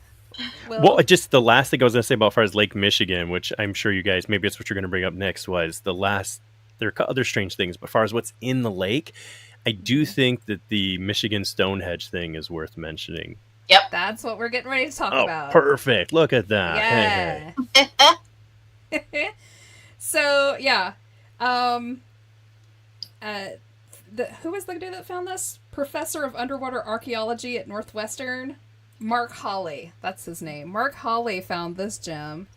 Will? Well, just the last thing I was going to say about as far as Lake Michigan, which I'm sure you guys, maybe it's what you're going to bring up next, was there are other strange things, but as far as what's in the lake, I do think that the Michigan Stonehenge thing is worth mentioning. That's what we're getting ready to talk Oh, about. perfect. Look at that. Hey, Yeah. So, yeah. Who was the dude that found this? Professor of Underwater Archaeology at Northwestern? Mark Hawley. That's his name. Mark Hawley found this gem.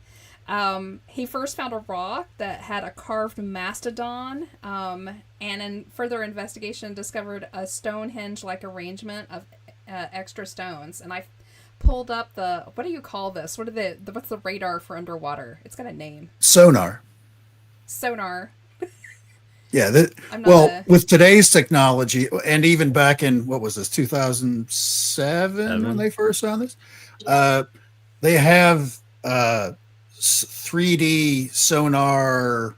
He first found a rock that had a carved mastodon, and in further investigation discovered a Stonehenge-like arrangement of extra stones. And I pulled up what do you call this? What's the radar for underwater? It's got a name. Sonar. Sonar. Yeah. I'm not Well, a- with today's technology, and even back in, what was this, 2007 when they first found this, they have 3D sonar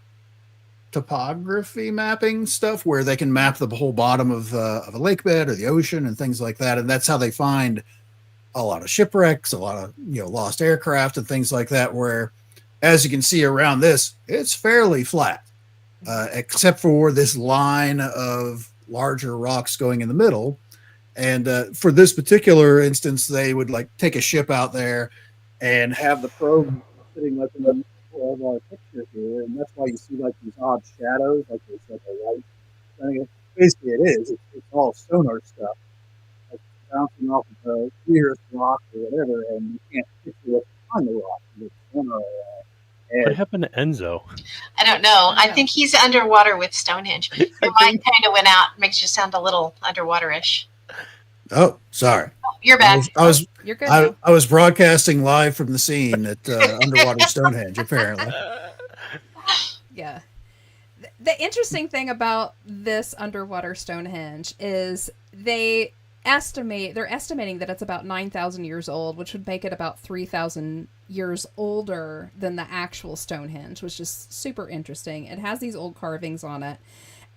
topography mapping stuff where they can map the whole bottom of a lake bed or the ocean and things like that. And that's how they find a lot of shipwrecks, a lot of lost aircraft and things like that, where, as you can see around this, it's fairly flat. Except for this line of larger rocks going in the middle. And for this particular instance, they would like take a ship out there and have the probe sitting like in the middle of our picture here. And that's why you see like these odd shadows, like there's like a light. I mean, basically it is. It's all sonar stuff. Like bouncing off of the nearest rock or whatever, and you can't picture what's on the rock. It's sonar. what happened to Enzo? I don't know. I think he's underwater with Stonehenge. Your mic kind of went out. Makes you sound a little underwater-ish. Oh, sorry. You're back. You're good. now. I was broadcasting live from the scene at underwater Stonehenge, apparently. Yeah. The interesting thing about this underwater Stonehenge is they're estimating that it's about 9,000 years old, which would make it about 3,000 years older than the actual Stonehenge, which is super interesting. It has these old carvings on it,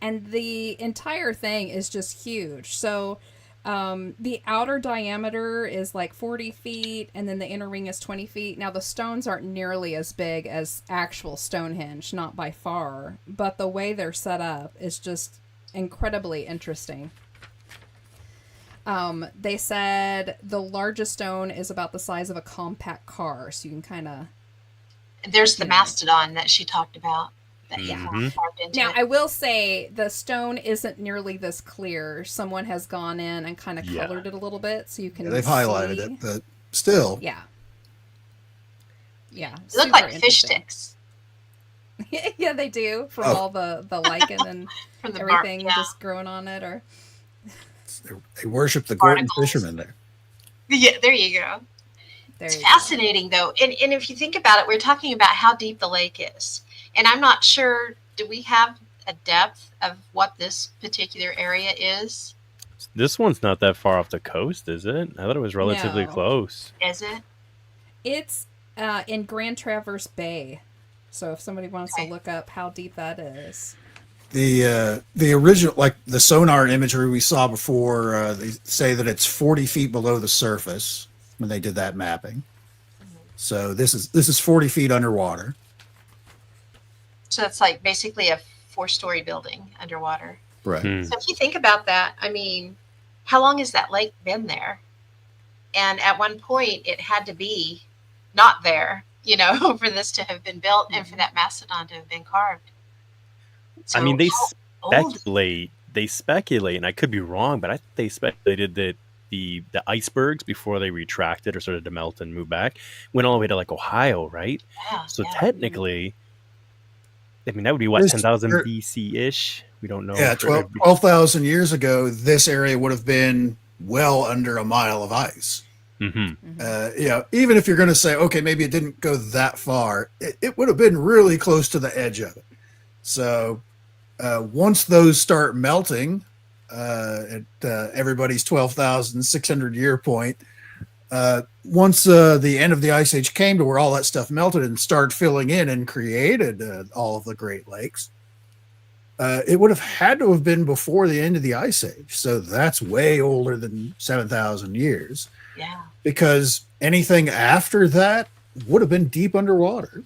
and the entire thing is just huge. So the outer diameter is like 40 feet, and then the inner ring is 20 feet. Now, the stones aren't nearly as big as actual Stonehenge, not by far, but the way they're set up is just incredibly interesting. They said the largest stone is about the size of a compact car, so you can kind of... There's the mastodon that she talked about. That he Mhm. carved into Now, it. I will say the stone isn't nearly this clear. Someone has gone in and kind of Yeah. colored it a little bit, so you can They've highlighted see. it, but still. Yeah. Yeah, They look super like fish interesting. sticks Yeah, they do, from Oh. all the lichen and from the bark. everything Yeah. just growing on it. Or They worship the Gorton Barnacles. fishermen there. Yeah, there you go. there It's you go. fascinating, though. And if you think about it, we're talking about how deep the lake is. And I'm not sure, do we have a depth of what this particular area is? This one's not that far off the coast, is it? I thought it was relatively No. close. Is it? It's in Grand Traverse Bay. So if somebody wants Okay. to look up how deep that is. The original, like the sonar imagery we saw before, they say that it's 40 feet below the surface when they did that mapping. So this is 40 feet underwater. So it's like basically a 4-story building underwater. Right. Hmm. So if you think about that, I mean, how long has that lake been there? And at one point, it had to be not there, you know, for this to have been built and for that mastodon to have been carved. So I mean, they how old? speculate, and I could be wrong, but I think they speculated that the icebergs, before they retracted or started to melt and move back, went all the way to like Ohio, right? Yeah, So yeah. technically, I mean, that would be what, This- 10,000 there- BC ish. We don't know. Yeah, if it 12 would be- 12,000 years ago, this area would have been well under a mile of ice. Mhm. You know, even if you're going to say, okay, maybe it didn't go that far, it would have been really close to the edge of it. So once those start melting at everybody's 12,600 year point, once the end of the Ice Age came to where all that stuff melted and started filling in and created all of the Great Lakes, it would have had to have been before the end of the Ice Age. So that's way older than 7,000 years. Yeah. Because anything after that would have been deep underwater.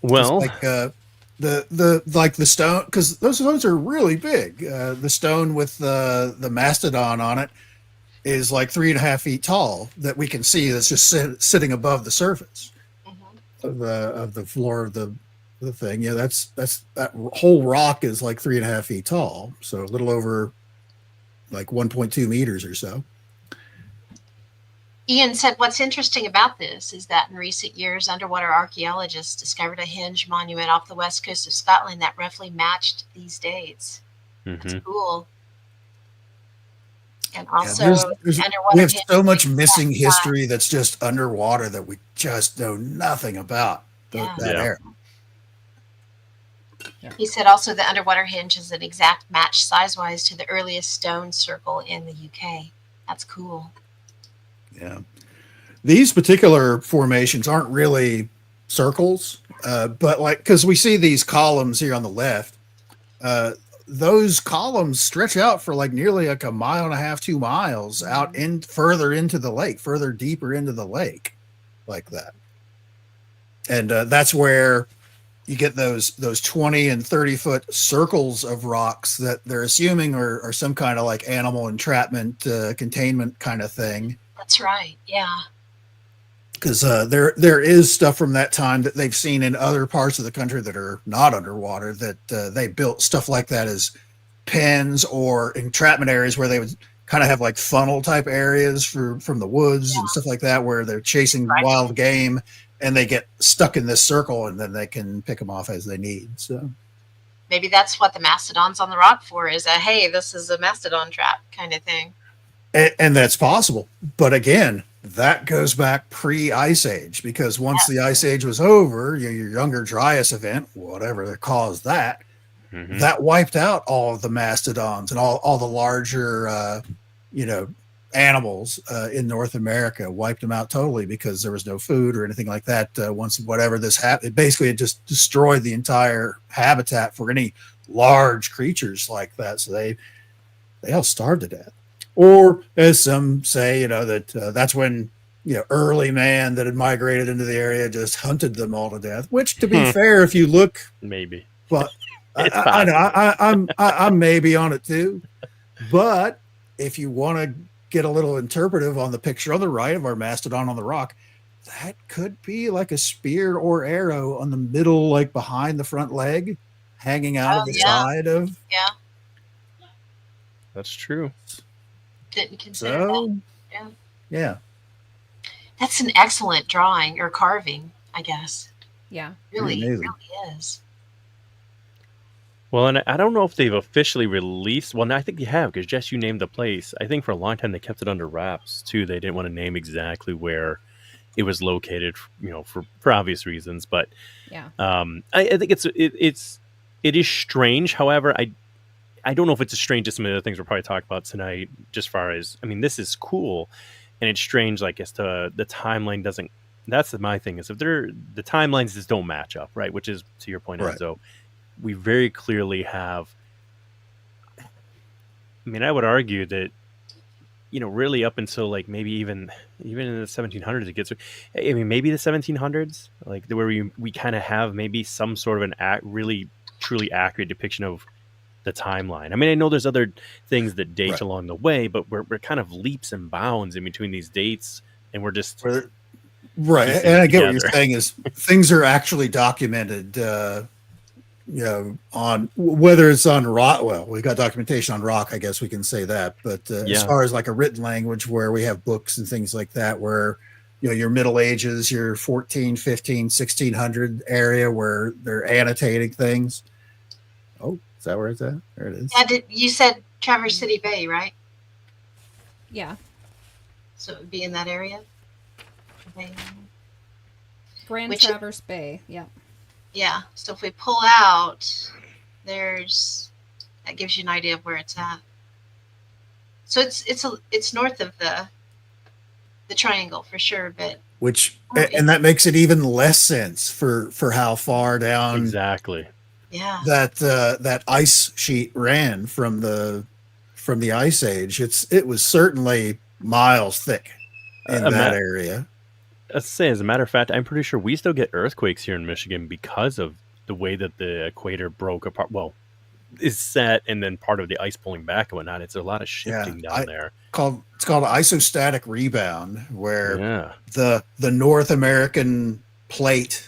Well, Like the stone, because those stones are really big. The stone with the mastodon on it is like 3.5 feet tall that we can see. That's just sitting above the surface Mhm. of the floor of the thing. Yeah, that whole rock is like 3.5 feet tall, so a little over like 1.2 meters or so. Ian said, what's interesting about this is that in recent years, underwater archaeologists discovered a henge monument off the west coast of Scotland that roughly matched these dates. That's mhm. cool. And Yeah, also, there's- underwater we have henge so much dates missing back history that's just underwater that we just know nothing about Yeah. that Yeah. area. He said also the underwater henge is an exact match size-wise to the earliest stone circle in the UK. That's cool. Yeah. These particular formations aren't really circles, but like, because we see these columns here on the left, those columns stretch out for like nearly like 1.5 to 2 miles out in further into the lake, further deeper into the lake, like that. And that's where you get those 20 and 30-foot circles of rocks that they're assuming are some kind of like animal entrapment, containment kind of thing. That's right. Yeah. Because there is stuff from that time that they've seen in other parts of the country that are not underwater that they built stuff like that as pens or entrapment areas where they would kind of have like funnel type areas from the woods and stuff like that, where they're chasing Right. wild game and they get stuck in this circle and then they can pick them off as they need. So Maybe that's what the mastodon's on the rock for, is a, hey, this is a mastodon trap kind of thing. and that's possible. But again, that goes back pre-Ice Age, because once the Ice Age was over, your Younger Dryas event, whatever that caused that, Mhm. that wiped out all of the mastodons and all the larger, animals in North America, wiped them out totally because there was no food or anything like that. Once whatever this happened, basically it just destroyed the entire habitat for any large creatures like that. So they all starved to death. Or as some say, that that's when, early man that had migrated into the area just hunted them all to death, which, to be fair, if you look, Maybe. but It's I'm maybe on it too. But if you want to get a little interpretive on the picture on the right of our mastodon on the rock, that could be like a spear or arrow on the middle, like behind the front leg, hanging out of the side of. Yeah. That's true. Didn't consider that. So, Yeah. Yeah. That's an excellent drawing or carving, I guess. Yeah. Really, Amazing. really is. Well, and I don't know if they've officially released. Well, no, I think they have because Jess, you named the place. I think for a long time they kept it under wraps too. They didn't want to name exactly where it was located, for obvious reasons. But Yeah. I think it is strange. However, I don't know if it's as strange as some of the other things we'll probably talk about tonight. Just far as, I mean, this is cool, and it's strange. Like as to the timeline doesn't. That's my thing is if the timelines just don't match up, right? Which is to your point, Right. Enzo. We very clearly have. I mean, I would argue that really up until like maybe even in the 1700s, it gets. I mean, maybe the 1700s, like where we kind of have maybe some sort of an really truly accurate depiction of the timeline. I mean, I know there's other things that date Right. along the way, but we're kind of leaps and bounds in between these dates, and we're just Right. piecing And it I get what you're together. saying is things are actually documented, on whether it's on rock. Well, we've got documentation on rock, I guess we can say that. But as Yeah. far as like a written language where we have books and things like that, where, your Middle Ages, your 14, 15, 1600 area where they're annotating things. Oh, is that where it's at? There it is. Yeah, you said Traverse City Bay, right? Yeah. So it would be in that area. Bay. Grand Which- Traverse Bay. Yeah. Yeah. So if we pull out, that gives you an idea of where it's at. So it's north of the triangle for sure, but Which, and that makes it even less sense for how far down Exactly. yeah. that ice sheet ran from the ice age. It was certainly miles thick in that area. Let's say, as a matter of fact, I'm pretty sure we still get earthquakes here in Michigan because of the way that the equator broke apart. Well, is set and then part of the ice pulling back and whatnot. It's a lot of shifting down there. It's called isostatic rebound, where Yeah. the North American plate,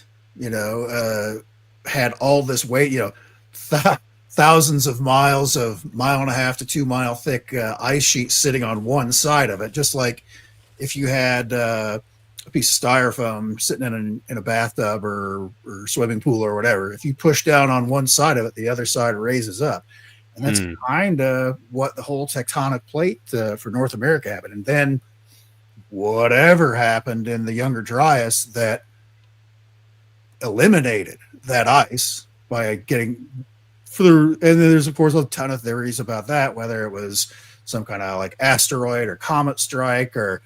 had all this weight, thousands of miles of 1.5 to 2 mile thick ice sheet sitting on one side of it, just like if you had a piece of styrofoam sitting in a bathtub or swimming pool or whatever. If you push down on one side of it, the other side raises up. And that's kind of what the whole tectonic plate for North America happened. And then whatever happened in the Younger Dryas that eliminated that ice by getting through. And then there's, of course, a ton of theories about that, whether it was some kind of like asteroid or comet strike or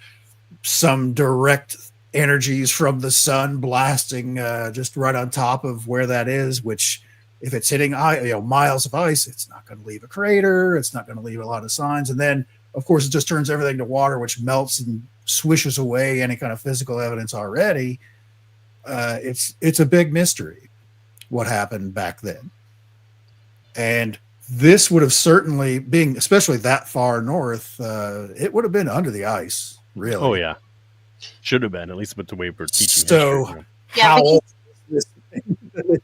some direct energies from the sun blasting just right on top of where that is, which if it's hitting miles of ice, it's not going to leave a crater. It's not going to leave a lot of signs. And then, of course, it just turns everything to water, which melts and swishes away any kind of physical evidence already. It's a big mystery what happened back then. And this would have certainly, being especially that far north, it would have been under the ice, really. Oh, yeah. Should have been, at least with the way we're teaching So, history. Yeah, how old is this thing?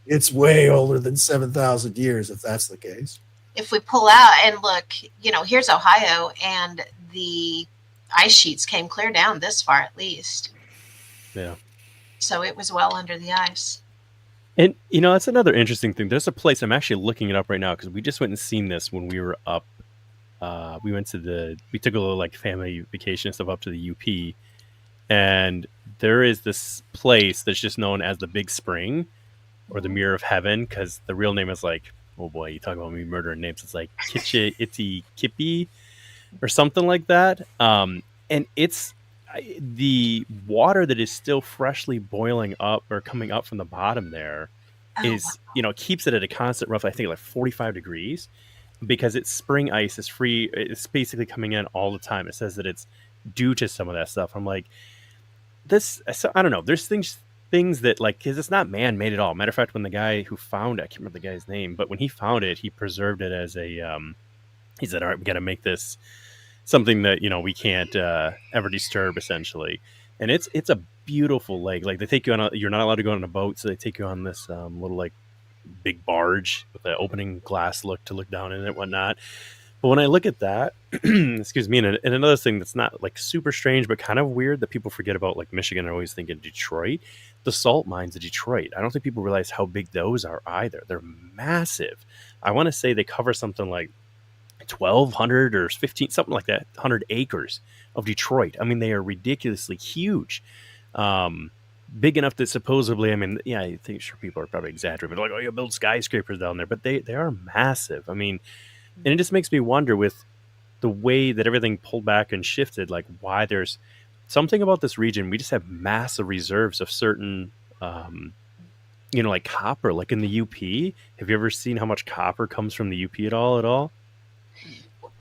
It's way older than 7,000 years, if that's the case. if we pull out and look, here's Ohio, and the ice sheets came clear down this far at least. Yeah. So it was well under the ice. And, that's another interesting thing. There's a place, I'm actually looking it up right now because we just went and seen this when we were up. We took a little like family vacation and stuff up to the UP. And there is this place that's just known as the Big Spring or the Mirror of Heaven because the real name is like, oh boy, you talk about me murdering names. It's like Kitche Itty Kippy or something like that. And it's the water that is still freshly boiling up or coming up from the bottom there is, keeps it at a constant roughly, I think like 45 degrees because it's spring ice is free. It's basically coming in all the time. It says that it's due to some of that stuff. I'm like, I don't know. There's things that like, cause it's not man-made at all. Matter of fact, when the guy who found it, I can't remember the guy's name, but when he found it, he preserved it as a, he said, all right, we got to make this something that, we can't ever disturb essentially. And it's a beautiful lake. Like they take you on you're not allowed to go on a boat. So they take you on this little like big barge with an opening glass to look down in it and whatnot. But when I look at that, excuse me, and another thing that's not like super strange, but kind of weird that people forget about, like Michigan, I always think of Detroit, the salt mines of Detroit. I don't think people realize how big those are either. They're massive. I want to say they cover something like 1,200 or 15, something like that, 100 acres of Detroit. I mean, they are ridiculously huge. Big enough that supposedly, I mean, yeah, I think sure people are probably exaggerating, but like, oh, you build skyscrapers down there, but they are massive. I mean, and it just makes me wonder with the way that everything pulled back and shifted, like why there's something about this region. We just have massive reserves of certain, like copper, like in the UP. Have you ever seen how much copper comes from the UP at all?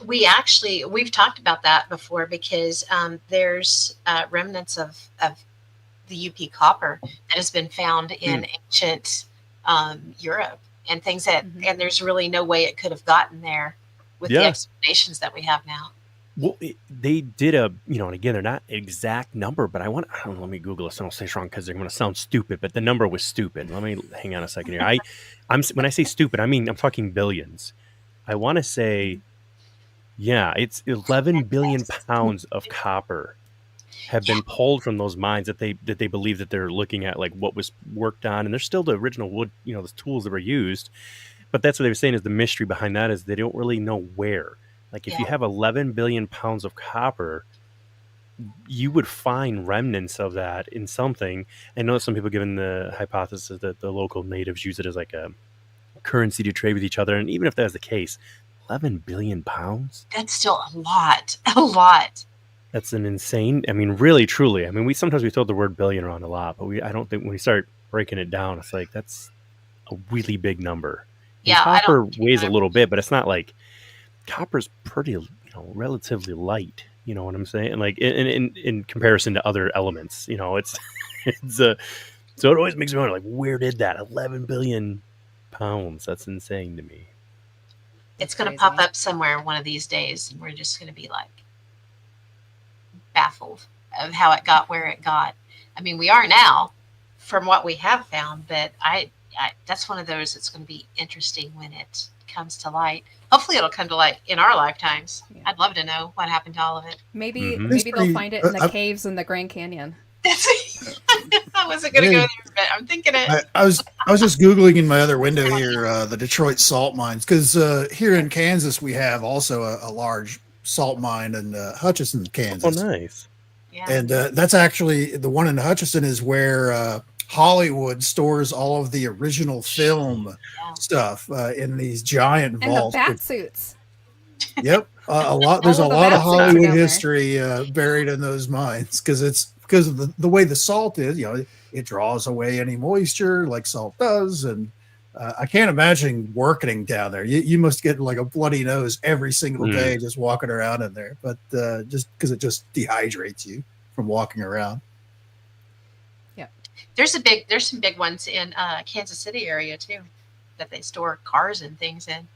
We've talked about that before because there's remnants of the UP copper that has been found in ancient Europe and things that, and there's really no way it could have gotten there with the explanations that we have now. Well, they did and again, they're not exact number, but let me Google this and I'll say it's wrong because they're going to sound stupid, but the number was stupid. Let me hang on a second here. When I say stupid, I mean, I'm talking billions. I want to say, it's 11 billion pounds of copper have been pulled from those mines that they believe that they're looking at, like what was worked on, and there's still the original wood, the tools that were used, but that's what they were saying is the mystery behind that is they don't really know where. Like if you have 11 billion pounds of copper, you would find remnants of that in something. I know that some people given the hypothesis that the local natives use it as like a currency to trade with each other, and even if that's the case, 11 billion pounds? That's still a lot. That's an insane. I mean, really, truly. I mean, we sometimes throw the word billion around a lot, but I don't think when we start breaking it down, it's like that's a really big number. And copper weighs a little bit, but it's not like copper's pretty, relatively light. You know what I'm saying? Like in comparison to other elements, it's so it always makes me wonder, like, where did that 11 billion pounds? That's insane to me. It's going to pop up somewhere one of these days, and we're just going to be like baffled of how it got where it got. I mean, we are now from what we have found, but I that's one of those that's going to be interesting when it comes to light. Hopefully it'll come to light in our lifetimes. I'd love to know what happened to all of it. Maybe they'll find it in the caves in the Grand Canyon. I wasn't going to go there, but I'm thinking it. I was just Googling in my other window here, the Detroit salt mines, because here in Kansas we have also a large salt mine in Hutchinson, Kansas. Oh, nice. Yeah. And that's actually the one in Hutchinson is where Hollywood stores all of the original film stuff in these giant vaults. And the bat suits. Yep, a lot. There's a lot of Hollywood history buried in those mines because of the way the salt is. It draws away any moisture like salt does, and I can't imagine working down there. You must get like a bloody nose every single day just walking around in there. But just because it just dehydrates you from walking around. There's some big ones in Kansas City area too, that they store cars and things in.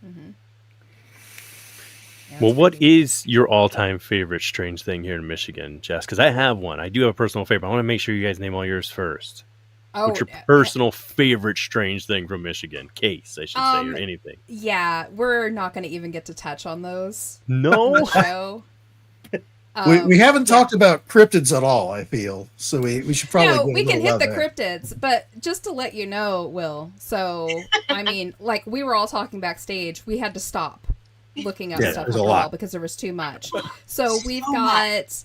Mm-hmm. Well, what is your all-time favorite strange thing here in Michigan, Jess? Because I have one. I do have a personal favorite. I want to make sure you guys name all yours first. What's your personal favorite strange thing from Michigan? Case, I should say, or anything. Yeah, we're not going to even get to touch on those. No. Show. We haven't talked about cryptids at all, I feel. So we should probably. No, we can hit the cryptids, but just to let you know, Will. So I mean, like we were all talking backstage, we had to stop looking up stuff for a while because there was too much. So we've got,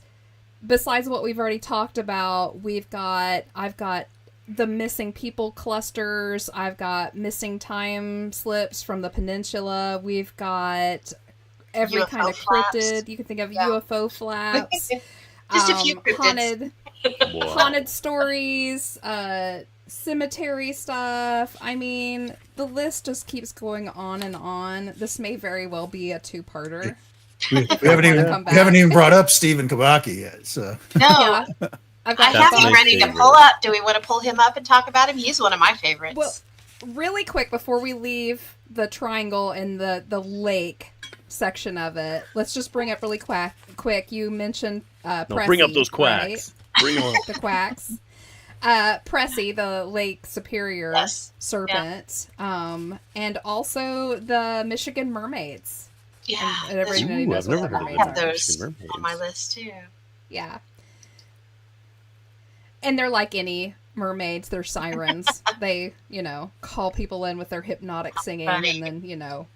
besides what we've already talked about, I've got the missing people clusters. I've got missing time slips from the peninsula. We've got every UFO kind of cryptid you can think of, UFO flaps, just a few cryptids. haunted stories, cemetery stuff. I mean, the list just keeps going on and on. This may very well be a two-parter. We haven't even brought up Stephen Kabaki yet. So no, I have him ready to pull up. Do we want to pull him up and talk about him? He's one of my favorites. Well, really quick before we leave the triangle and the lake section of it, let's just bring up really quick. You mentioned Pressy, bring up those quacks. Right? Bring them up. The quacks. Pressy, the Lake Superior serpent, and also the Michigan mermaids. Yeah, And everybody Ooh, knows I've what never the heard of I mermaids have are. those Michigan on my mermaids. list too. Yeah. And they're like any mermaids, they're sirens. They, call people in with their hypnotic singing Funny. and then,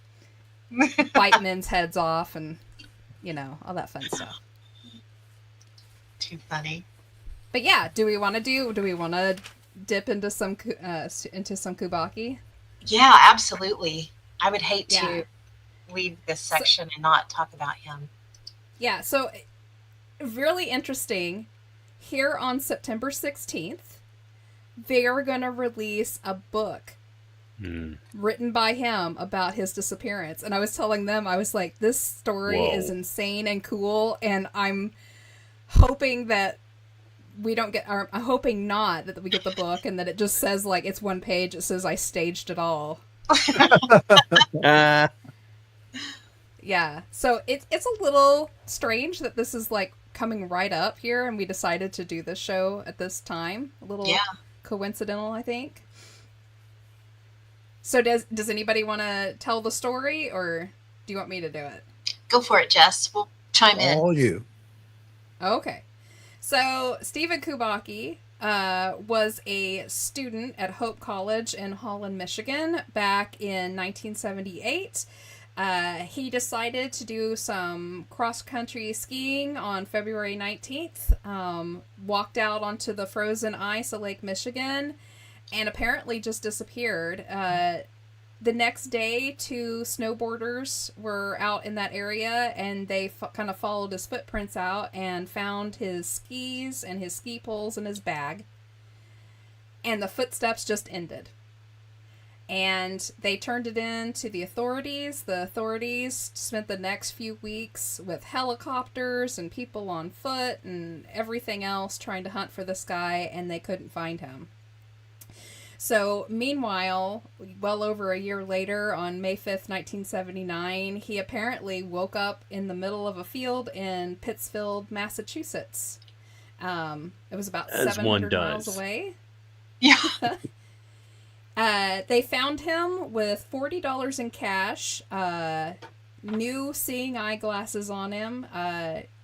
bite men's heads off and, all that fun stuff. Too funny. But yeah, do we want to dip into some Kubaki? Yeah, absolutely. I would hate Yeah. to leave this section and not talk about him. Yeah, so really interesting. Here on September 16th, they are going to release a book written by him about his disappearance. And I was telling them, I was like, this story is insane and cool, and I'm hoping that we don't get, I'm hoping not that we get the book and that it just says, like, it's one page, it says I staged it all. Yeah, so it's a little strange that this is, like, coming right up here and we decided to do this show at this time. A little coincidental, I think. So does anybody want to tell the story, or do you want me to do it? Go for it, Jess. We'll chime in. All you. Okay. So Stephen Kubaki was a student at Hope College in Holland, Michigan back in 1978. He decided to do some cross-country skiing on February 19th, walked out onto the frozen ice of Lake Michigan, and apparently just disappeared. The next day, two snowboarders were out in that area, and they kind of followed his footprints out and found his skis and his ski poles in his bag. And the footsteps just ended. And they turned it in to the authorities. The authorities spent the next few weeks with helicopters and people on foot and everything else trying to hunt for this guy, and they couldn't find him. So, meanwhile, well over a year later, on May 5th, 1979, he apparently woke up in the middle of a field in Pittsfield, Massachusetts. It was about 700 miles away. Yeah. They found him with $40 in cash, new seeing eyeglasses on him.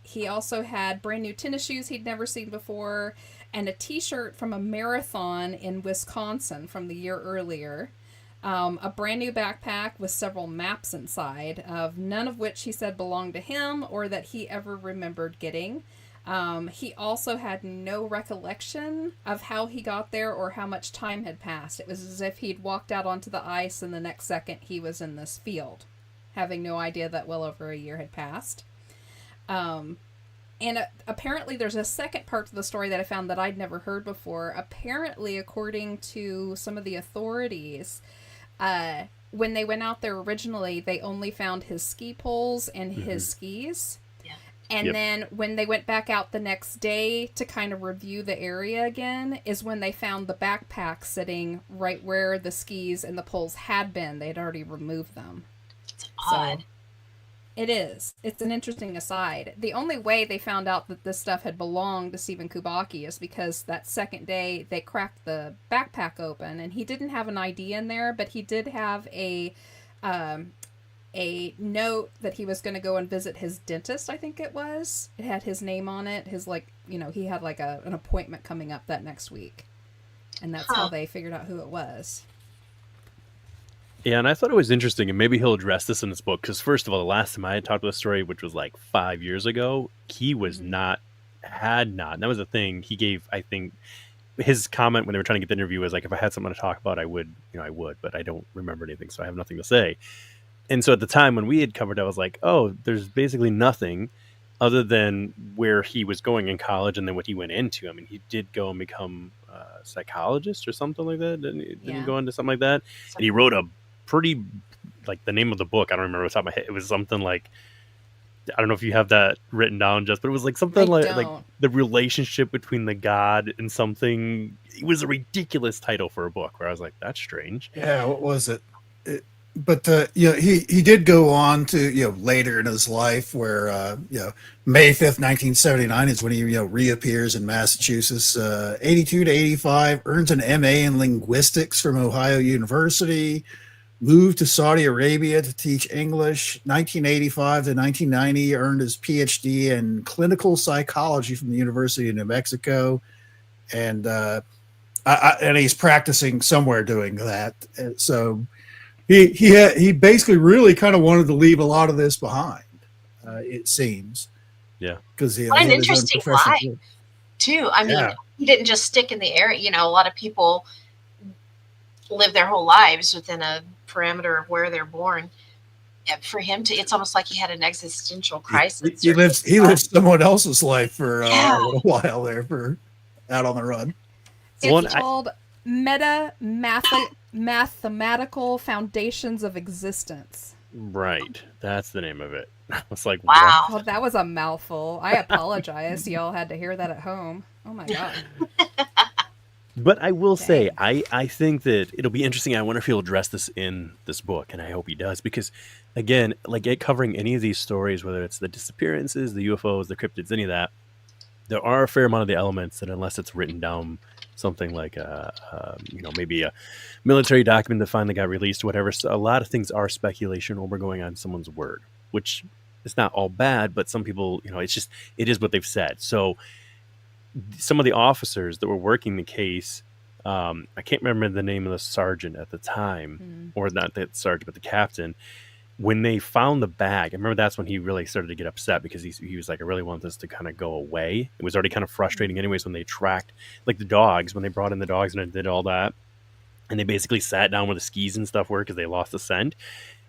He also had brand new tennis shoes he'd never seen before, and a t-shirt from a marathon in Wisconsin from the year earlier. A brand new backpack with several maps inside, of none of which he said belonged to him or that he ever remembered getting. He also had no recollection of how he got there or how much time had passed. It was as if he'd walked out onto the ice and the next second he was in this field, having no idea that well over a year had passed. And apparently there's a second part to the story that I found that I'd never heard before. Apparently, according to some of the authorities, when they went out there originally, they only found his ski poles and his skis. And then when they went back out the next day to kind of review the area again is when they found the backpack sitting right where the skis and the poles had been. They'd already removed them. It's odd. So, it is. It's an interesting aside. The only way they found out that this stuff had belonged to Stephen Kubaki is because that second day they cracked the backpack open and he didn't have an ID in there, but he did have a note that he was going to go and visit his dentist, I think it was. It had his name on it. His, he had like an appointment coming up that next week. And that's how they figured out who it was. Yeah, and I thought it was interesting, and maybe he'll address this in his book, because first of all, the last time I had talked about the story, which was like 5 years ago, he was had not. And that was the thing. He gave, I think, his comment when they were trying to get the interview was like, if I had something to talk about, I would, but I don't remember anything, so I have nothing to say. And so at the time when we had covered, I was like, oh, there's basically nothing other than where he was going in college and then what he went into. I mean, he did go and become a psychologist or something like that. Didn't he go into something like that? And he wrote a pretty, like, the name of the book, I don't remember off the top of my head. It was something like, I don't know if you have that written down, Jess, but it was like something like the relationship between the god and something. It was a ridiculous title for a book where I was like, that's strange. Yeah, what was it? But he did go on to later in his life where May 5th, 1979 is when he reappears in Massachusetts. 82 to 85, earns an MA in linguistics from Ohio University, moved to Saudi Arabia to teach English. 1985 to 1990, earned his PhD in clinical psychology from the University of New Mexico, and and he's practicing somewhere doing that. And so he basically really kind of wanted to leave a lot of this behind. It seems. Yeah, because he What an had his own interesting profession. life, too. I mean, Yeah. he didn't just stick in the area. You know, a lot of people live their whole lives within a parameter of where they're born. And for him to, it's almost like he had an existential crisis. He lives someone else's life for Yeah. a little while there for out on the run. It's called Mathematical Foundations of Existence. right. That's the name of it. I was like, Wow. Oh, that was a mouthful. I apologize. Y'all had to hear that at home. Oh my god. But I will say, I think that it'll be interesting. I wonder if he'll address this in this book, and I hope he does, because, again, like covering any of these stories, whether it's the disappearances, the UFOs, the cryptids, any of that, there are a fair amount of the elements that, unless it's written down, something like maybe a military document that finally got released, whatever. So a lot of things are speculation, or we're going on someone's word, which is not all bad, but some people, it is what they've said. So some of the officers that were working the case, I can't remember the name of the sergeant at the time, or not the sergeant, but the captain. When they found the bag, I remember that's when he really started to get upset, because he was like, I really want this to kind of go away. It was already kind of frustrating anyways when they tracked, like the dogs, when they brought in the dogs and did all that, and they basically sat down where the skis and stuff were because they lost the scent.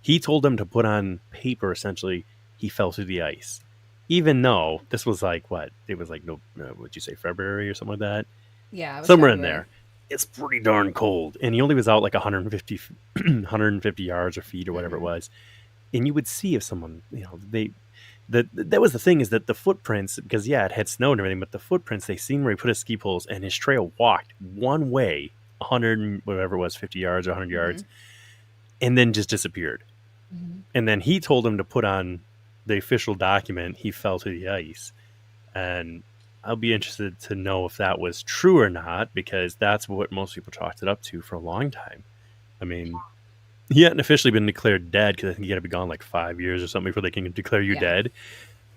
He told them to put on paper, essentially, he fell through the ice. Even though this was like, what? It was like, what'd you say, February or something like that? Yeah. It was Somewhere in February. there. It's pretty darn cold. And he only was out like 150 yards or feet or whatever it was. And you would see if someone, that was the thing, is that the footprints, because it had snowed and everything, but the footprints, they seen where he put his ski poles, and his trail walked one way, 100, whatever it was, 50 yards or 100 yards, and then just disappeared. And then he told him to put on the official document, he fell to the ice. And I'll be interested to know if that was true or not, because that's what most people chalked it up to for a long time. I mean, he hadn't officially been declared dead, because I think you got to be gone like 5 years or something before they can declare you dead.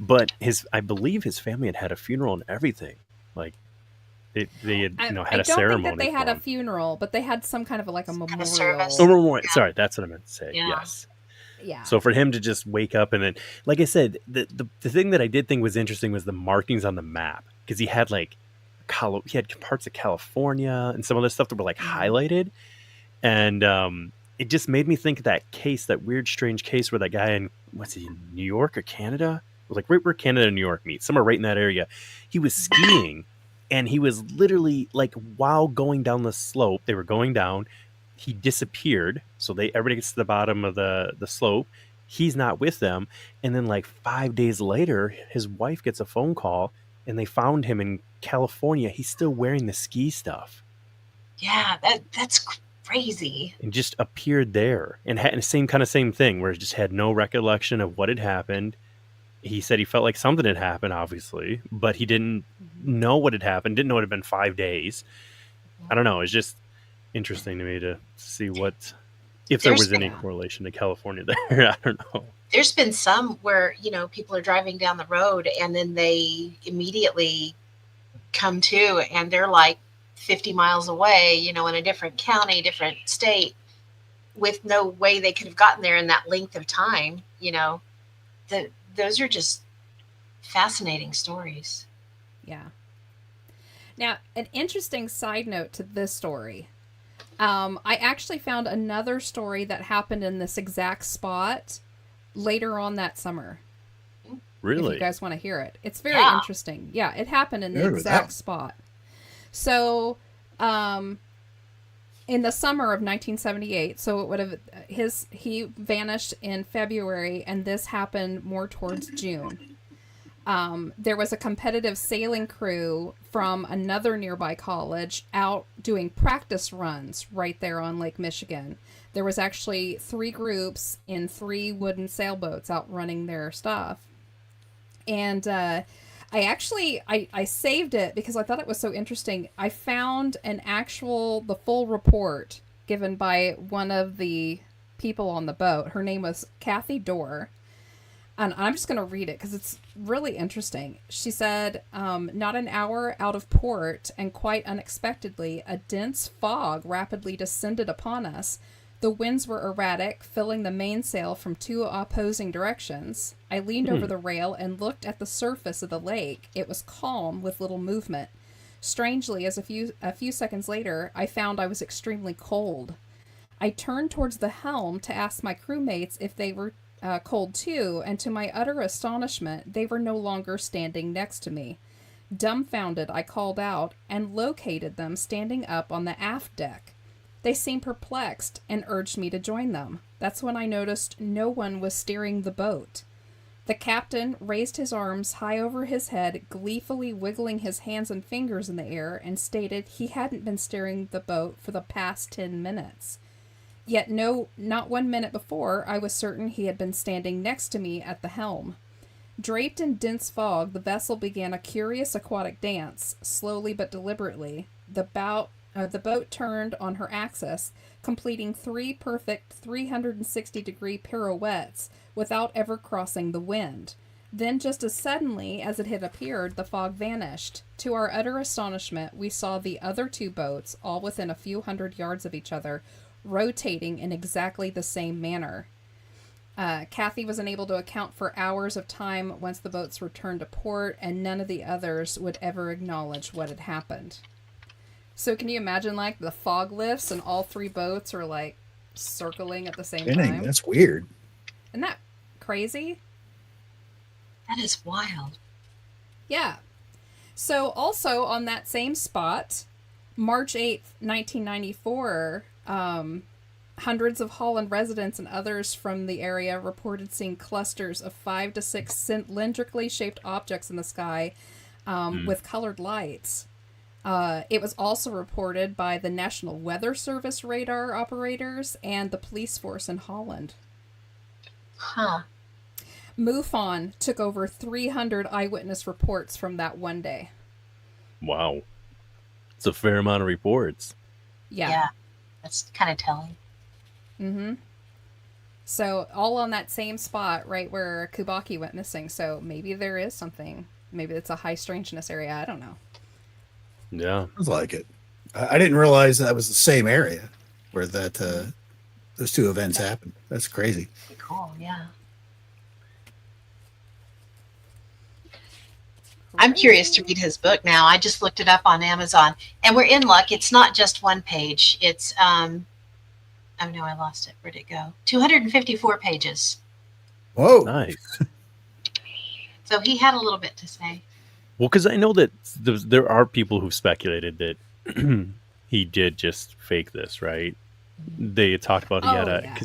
But I believe his family had a funeral and everything. Like they had, had a ceremony. I don't think that they had a funeral, but they had some kind of like a memorial. service. Oh, memorial. Sorry, that's what I meant to say. Yeah. Yes. Yeah. So for him to just wake up, and then, like I said, the thing that I did think was interesting was the markings on the map, because he had he had parts of California and some other stuff that were like highlighted, and it just made me think of that case, that weird, strange case where that guy in New York or Canada? It was like right where Canada and New York meet, somewhere right in that area. He was skiing, and he was literally like, while going down the slope, they were going down. He disappeared, so everybody gets to the bottom of the slope. He's not with them, and then like 5 days later, his wife gets a phone call, and they found him in California. He's still wearing the ski stuff. Yeah, that's crazy. And just appeared there, and had the same thing, where he just had no recollection of what had happened. He said he felt like something had happened, obviously, but he didn't know what had happened. Didn't know it had been 5 days. I don't know. It's just interesting to me to see if there was any correlation to California there. I don't know. There's been some where, people are driving down the road and then they immediately come to, and they're like 50 miles away, in a different county, different state, with no way they could have gotten there in that length of time. Those are just fascinating stories. Yeah. Now, an interesting side note to this story. I actually found another story that happened in this exact spot later on that summer. Really? If you guys want to hear it. It's very interesting. Yeah, it happened in the exact spot. So, in the summer of 1978, so it would have, he vanished in February, and this happened more towards June. There was a competitive sailing crew from another nearby college out doing practice runs right there on Lake Michigan. There was actually 3 groups in 3 wooden sailboats out running their stuff. And I saved it because I thought it was so interesting. I found the full report given by one of the people on the boat. Her name was Kathy Dorr. And I'm just going to read it because it's really interesting. She said, not an hour out of port, and quite unexpectedly, a dense fog rapidly descended upon us. The winds were erratic, filling the mainsail from 2 opposing directions. I leaned over the rail and looked at the surface of the lake. It was calm with little movement. Strangely, as a few seconds later, I found I was extremely cold. I turned towards the helm to ask my crewmates if they were cold too, and to my utter astonishment, they were no longer standing next to me. Dumbfounded, I called out and located them standing up on the aft deck. They seemed perplexed and urged me to join them. That's when I noticed no one was steering the boat. The captain raised his arms high over his head, gleefully wiggling his hands and fingers in the air, and stated he hadn't been steering the boat for the past 10 minutes. Yet not 1 minute before, I was certain he had been standing next to me at the helm. Draped in dense fog, the vessel began a curious aquatic dance, slowly but deliberately. The boat turned on her axis, completing 3 perfect 360-degree pirouettes without ever crossing the wind. Then, just as suddenly as it had appeared, the fog vanished. To our utter astonishment, we saw the other 2 boats, all within a few hundred yards of each other, rotating in exactly the same manner. Kathy was unable to account for hours of time once the boats returned to port, and none of the others would ever acknowledge what had happened. So can you imagine, like, the fog lifts and all 3 boats are, like, circling at the same time? That's weird. Isn't that crazy? That is wild. Yeah. So also on that same spot, March 8th, 1994, hundreds of Holland residents and others from the area reported seeing clusters of 5 to 6 cylindrically shaped objects in the sky with colored lights. It was also reported by the National Weather Service radar operators and the police force in Holland. Huh. MUFON took over 300 eyewitness reports from that one day. Wow. It's a fair amount of reports. Yeah. That's kind of telling. Mm-hmm. So all on that same spot, right where Kubaki went missing. So maybe there is something. Maybe it's a high strangeness area. I don't know. Yeah. Sounds like it. I didn't realize that was the same area where that those 2 events happened. That's crazy. Pretty cool, yeah. I'm curious to read his book now. I just looked it up on Amazon, and we're in luck. It's not just 1 page. It's oh no, I lost it. Where'd it go? 254 pages. Whoa. Nice. So he had a little bit to say. Well, because I know that there are people who've speculated that he did just fake this, right? They talked about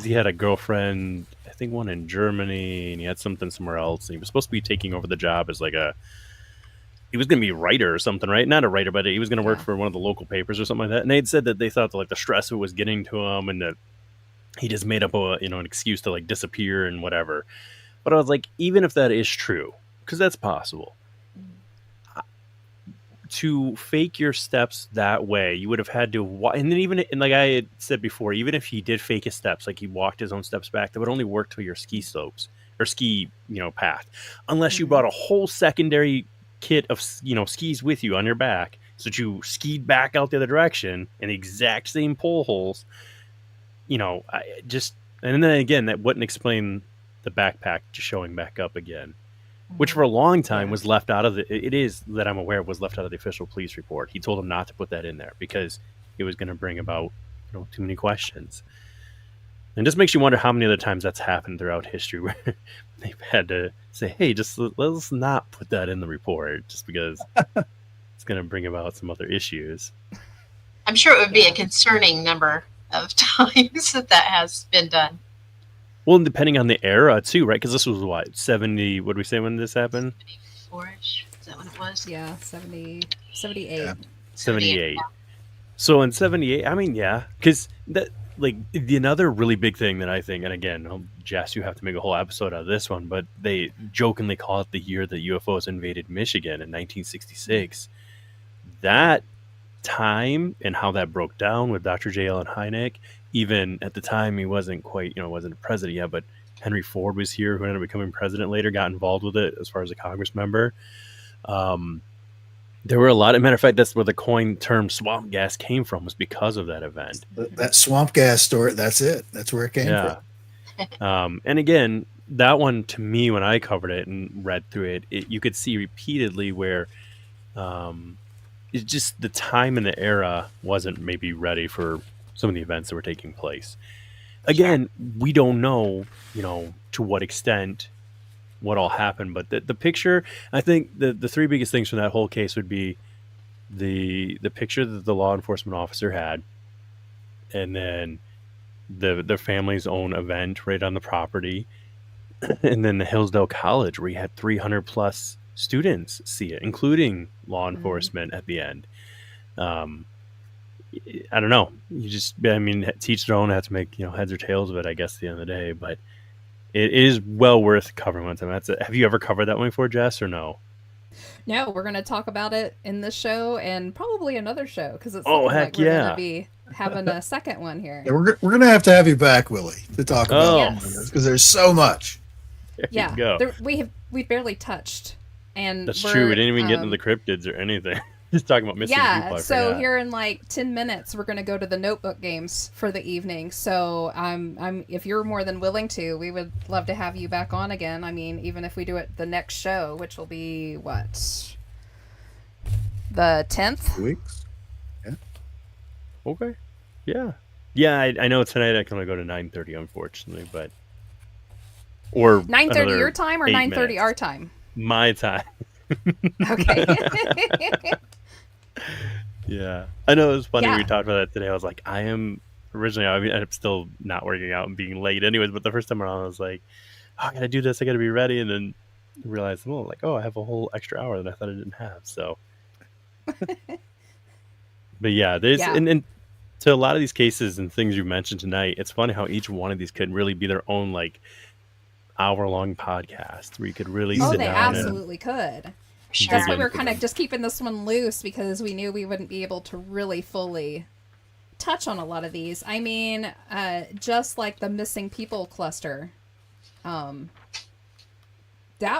he had a girlfriend, I think one in Germany, and he had something somewhere else, and he was supposed to be taking over the job as like he was going to be a writer or something, right? Not a writer, but he was going to work for one of the local papers or something like that. And they'd said that they thought that, like, the stress of it was getting to him, and that he just made up an excuse to, like, disappear and whatever. But I was like, even if that is true, because that's possible, to fake your steps that way, you would have had to, and then and like I had said before, even if he did fake his steps, like he walked his own steps back, that would only work to your ski slopes or ski, path, unless you brought a whole secondary kit of, skis with you on your back, so that you skied back out the other direction in the exact same pole holes. And then again, that wouldn't explain the backpack just showing back up again. Which for a long time was left out of it is that I'm aware of, was left out of the official police report. He told him not to put that in there because it was going to bring about too many questions. And just makes you wonder how many other times that's happened throughout history where they've had to say, hey, just let's not put that in the report just because it's going to bring about some other issues. I'm sure it would be a concerning number of times that has been done. Well, and depending on the era, too, right? Because this was, 70, what did we say when this happened? 74-ish. Is that when it was? Yeah, 78. Yeah. 78. So in 78, I mean, yeah. Because, another really big thing that I think, and again, Jess, you have to make a whole episode out of this one, but they jokingly call it the year that UFOs invaded Michigan in 1966. That time and how that broke down with Dr. J. Allen Hynek even at the time he wasn't quite, wasn't a president yet, but Henry Ford was here, who ended up becoming president later, got involved with it as far as a Congress member. There were a lot of, matter of fact, that's where the coined term swamp gas came from, was because of that event. That swamp gas story, that's it. That's where it came from. And again, that one, to me, when I covered it and read through it, you could see repeatedly where it's just the time and the era wasn't maybe ready for some of the events that were taking place. Again, we don't know, to what extent what all happened, but the picture, I think the three biggest things from that whole case would be the picture that the law enforcement officer had, and then the family's own event right on the property, and then the Hillsdale College, where you had 300 plus students see it, including law enforcement at the end. I don't know. Teach their own. Have to make heads or tails of it, I guess, at the end of the day. But it is well worth covering one time. Have you ever covered that one before, Jess, or no? No, we're going to talk about it in this show and probably another show, because it's heck like we're yeah, going to be having a second one here. Yeah, we're going to have you back, Willy, to talk about this, because there's so much. There you go. We barely touched, and that's true. We didn't even get into the cryptids or anything. Just talking about missing people. So here in like 10 minutes, we're going to go to the notebook games for the evening. So if you're more than willing to, we would love to have you back on again. I mean, even if we do it the next show, which will be what? The 10th? 2 weeks. Yeah. Okay. Yeah. Yeah, I know tonight I can only go to 9:30, unfortunately, but or 9:30 your time or 9:30 our time? My time. Okay. Yeah, I know it was funny. We talked about that today. I was like, I'm still not working out and being late anyways, but the first time around I was like, I gotta do this, I gotta be ready, and then realized, I have a whole extra hour that I thought I didn't have. So but yeah, there's and to a lot of these cases and things you mentioned tonight, it's funny how each one of these could really be their own like hour-long podcast where you could really sit they down absolutely could. Sure. That's why we're kind of just keeping this one loose, because we knew we wouldn't be able to really fully touch on a lot of these. I mean, just like the missing people cluster, that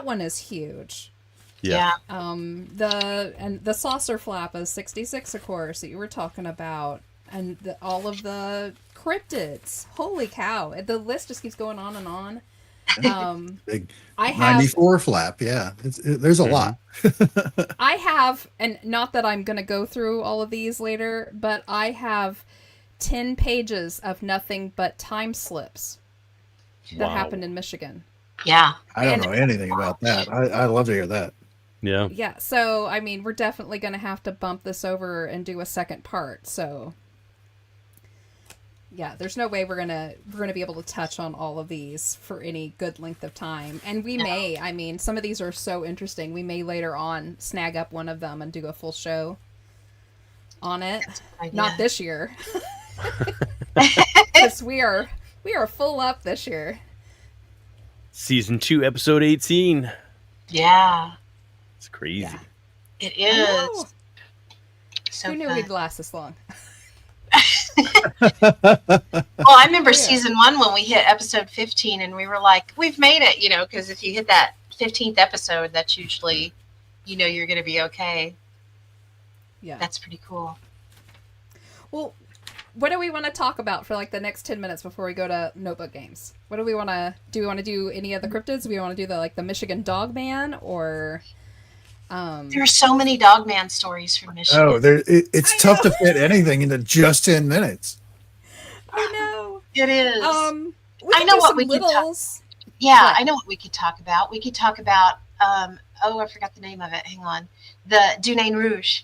one is huge. Yeah. The saucer flap is 66, of course, that you were talking about, and all of the cryptids. Holy cow! The list just keeps going on and on. Big I have 94 flap. Yeah, there's a lot. I have, and not that I'm going to go through all of these later, but I have 10 pages of nothing but time slips that happened in Michigan. Yeah. I don't know anything about that. I'd love to hear that. Yeah. Yeah. So, I mean, we're definitely going to have to bump this over and do a second part. So, yeah, there's no way we're gonna be able to touch on all of these for any good length of time. And we may, I mean, some of these are so interesting. We may later on snag up one of them and do a full show on it. Not this year, because we are full up this year. Season 2, episode 18. Yeah. It's crazy. Yeah. It is. So who knew fun. we'd last this long? Well, I remember season 1 when we hit episode 15 and we were like, we've made it, because if you hit that 15th episode, that's usually, you're going to be okay. Yeah. That's pretty cool. Well, what do we want to talk about for like the next 10 minutes before we go to notebook games? What do we want to do? We want to do any of the cryptids? Do we want to do the Michigan Dog Man, or There are so many Dogman stories from Michigan. Oh, it's tough to fit anything into just 10 minutes. I know. It is. I know what we could Yeah, I know what we could talk about. We could talk about, I forgot the name of it. Hang on. The Du Nain Rouge.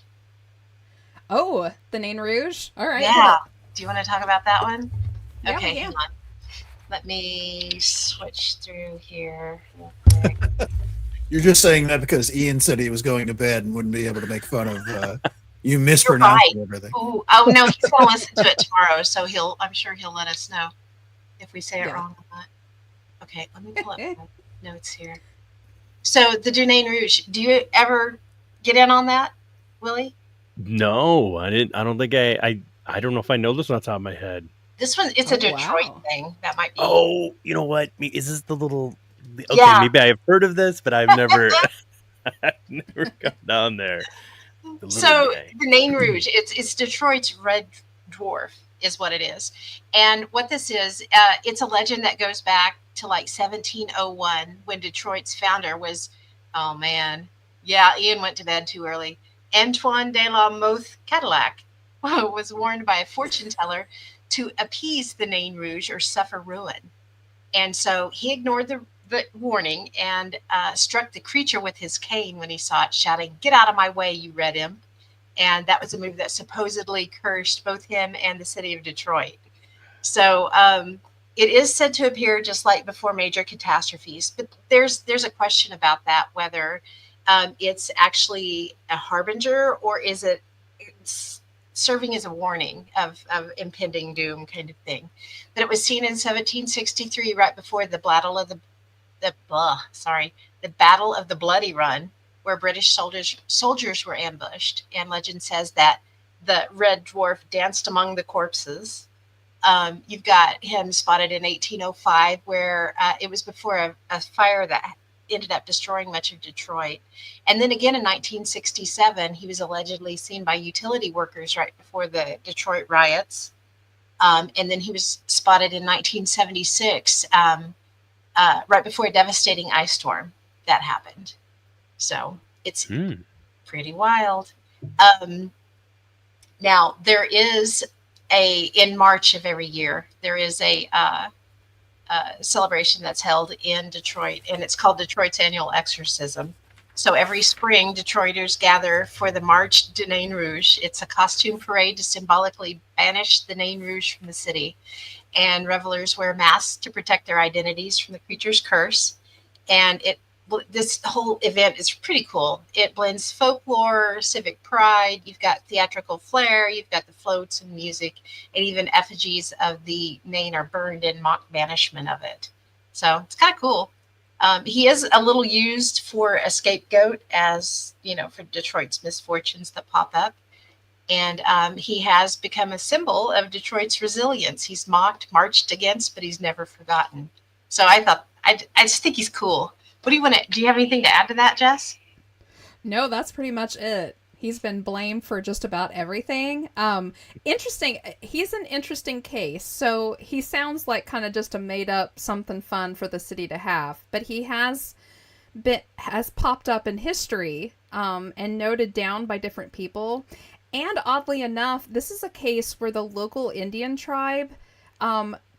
Oh, the Nain Rouge? All right. Yeah. Do you want to talk about that one? Yeah, okay, yeah. hang on. Let me switch through here real quick. You're just saying that because Ian said he was going to bed and wouldn't be able to make fun of you mispronouncing everything. Oh no, he's going to listen to it tomorrow, so I'm sure he'll let us know if we say it wrong or not. Okay, let me pull up my notes here. So the Du Nain Rouge, do you ever get in on that, Willie? No, I didn't. I don't think I don't know if I know this one on top of my head. This one, it's a Oh, Detroit wow. thing. That might be. Oh, you know what? Is this the little? Okay, Yeah. maybe I have heard of this, but I've never, I've never gone down there. The little So guy. the Nain Rouge, it's Detroit's red dwarf, is what it is. And what this is, it's a legend that goes back to like 1701 when Detroit's founder was, oh man, yeah, Ian went to bed too early. Antoine de la Mothe Cadillac was warned by a fortune teller to appease the Nain Rouge or suffer ruin. And so he ignored the warning and struck the creature with his cane when he saw it, shouting, "Get out of my way, you red imp." And that was a move that supposedly cursed both him and the city of Detroit. So it is said to appear just like before major catastrophes, but there's a question about that, whether it's actually a harbinger or is it's serving as a warning of impending doom kind of thing. But it was seen in 1763, right before the Battle of the Battle of the Bloody Run, where British soldiers were ambushed. And legend says that the Red Dwarf danced among the corpses. You've got him spotted in 1805, where it was before a fire that ended up destroying much of Detroit. And then again in 1967, he was allegedly seen by utility workers right before the Detroit riots. And then he was spotted in 1976, right before a devastating ice storm that happened. So it's pretty wild. Now, there is in March of every year, there is a celebration that's held in Detroit, and it's called Detroit's Annual Exorcism. So every spring, Detroiters gather for the March de Nain Rouge. It's a costume parade to symbolically banish the Nain Rouge from the city. And revelers wear masks to protect their identities from the creature's curse. And this whole event is pretty cool. It blends folklore, civic pride. You've got theatrical flair. You've got the floats and music, and even effigies of the Nain are burned in mock banishment of it. So it's kind of cool. He is a little used for a scapegoat, as you know, for Detroit's misfortunes that pop up. And he has become a symbol of Detroit's resilience. He's mocked, marched against, but he's never forgotten. So I just think he's cool. What do you want to? Do you have anything to add to that, Jess? No, that's pretty much it. He's been blamed for just about everything. Interesting. He's an interesting case. So he sounds like kind of just a made up something fun for the city to have, but he has popped up in history and noted down by different people. And oddly enough, this is a case where the local Indian tribe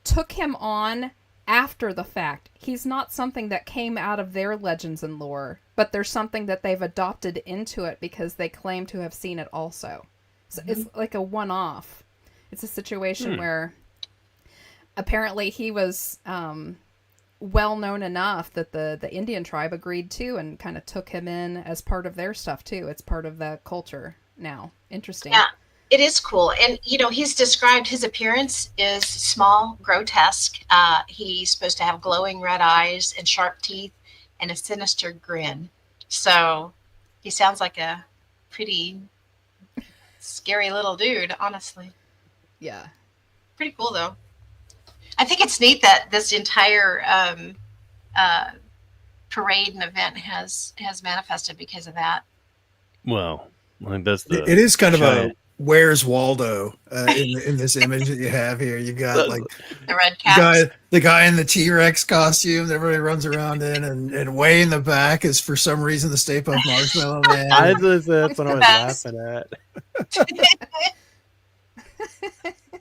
took him on after the fact. He's not something that came out of their legends and lore, but there's something that they've adopted into it because they claim to have seen it also. So it's like a one-off. It's a situation where apparently he was well known enough that the Indian tribe agreed to and kind of took him in as part of their stuff too. It's part of the culture now. Interesting. Yeah. It is cool. And, you know, he's described his appearance is small, grotesque. He's supposed to have glowing red eyes and sharp teeth and a sinister grin. So he sounds like a pretty scary little dude, honestly. Yeah. Pretty cool, though. I think it's neat that this entire parade and event has manifested because of that. Well, I think that's the. It is kind of giant- a Where's Waldo in this image that you have here. You got like The red caps. the guy in the T-Rex costume that everybody runs around in, and way in the back is for some reason the Stay Puft Marshmallow Man. That's what I was laughing at.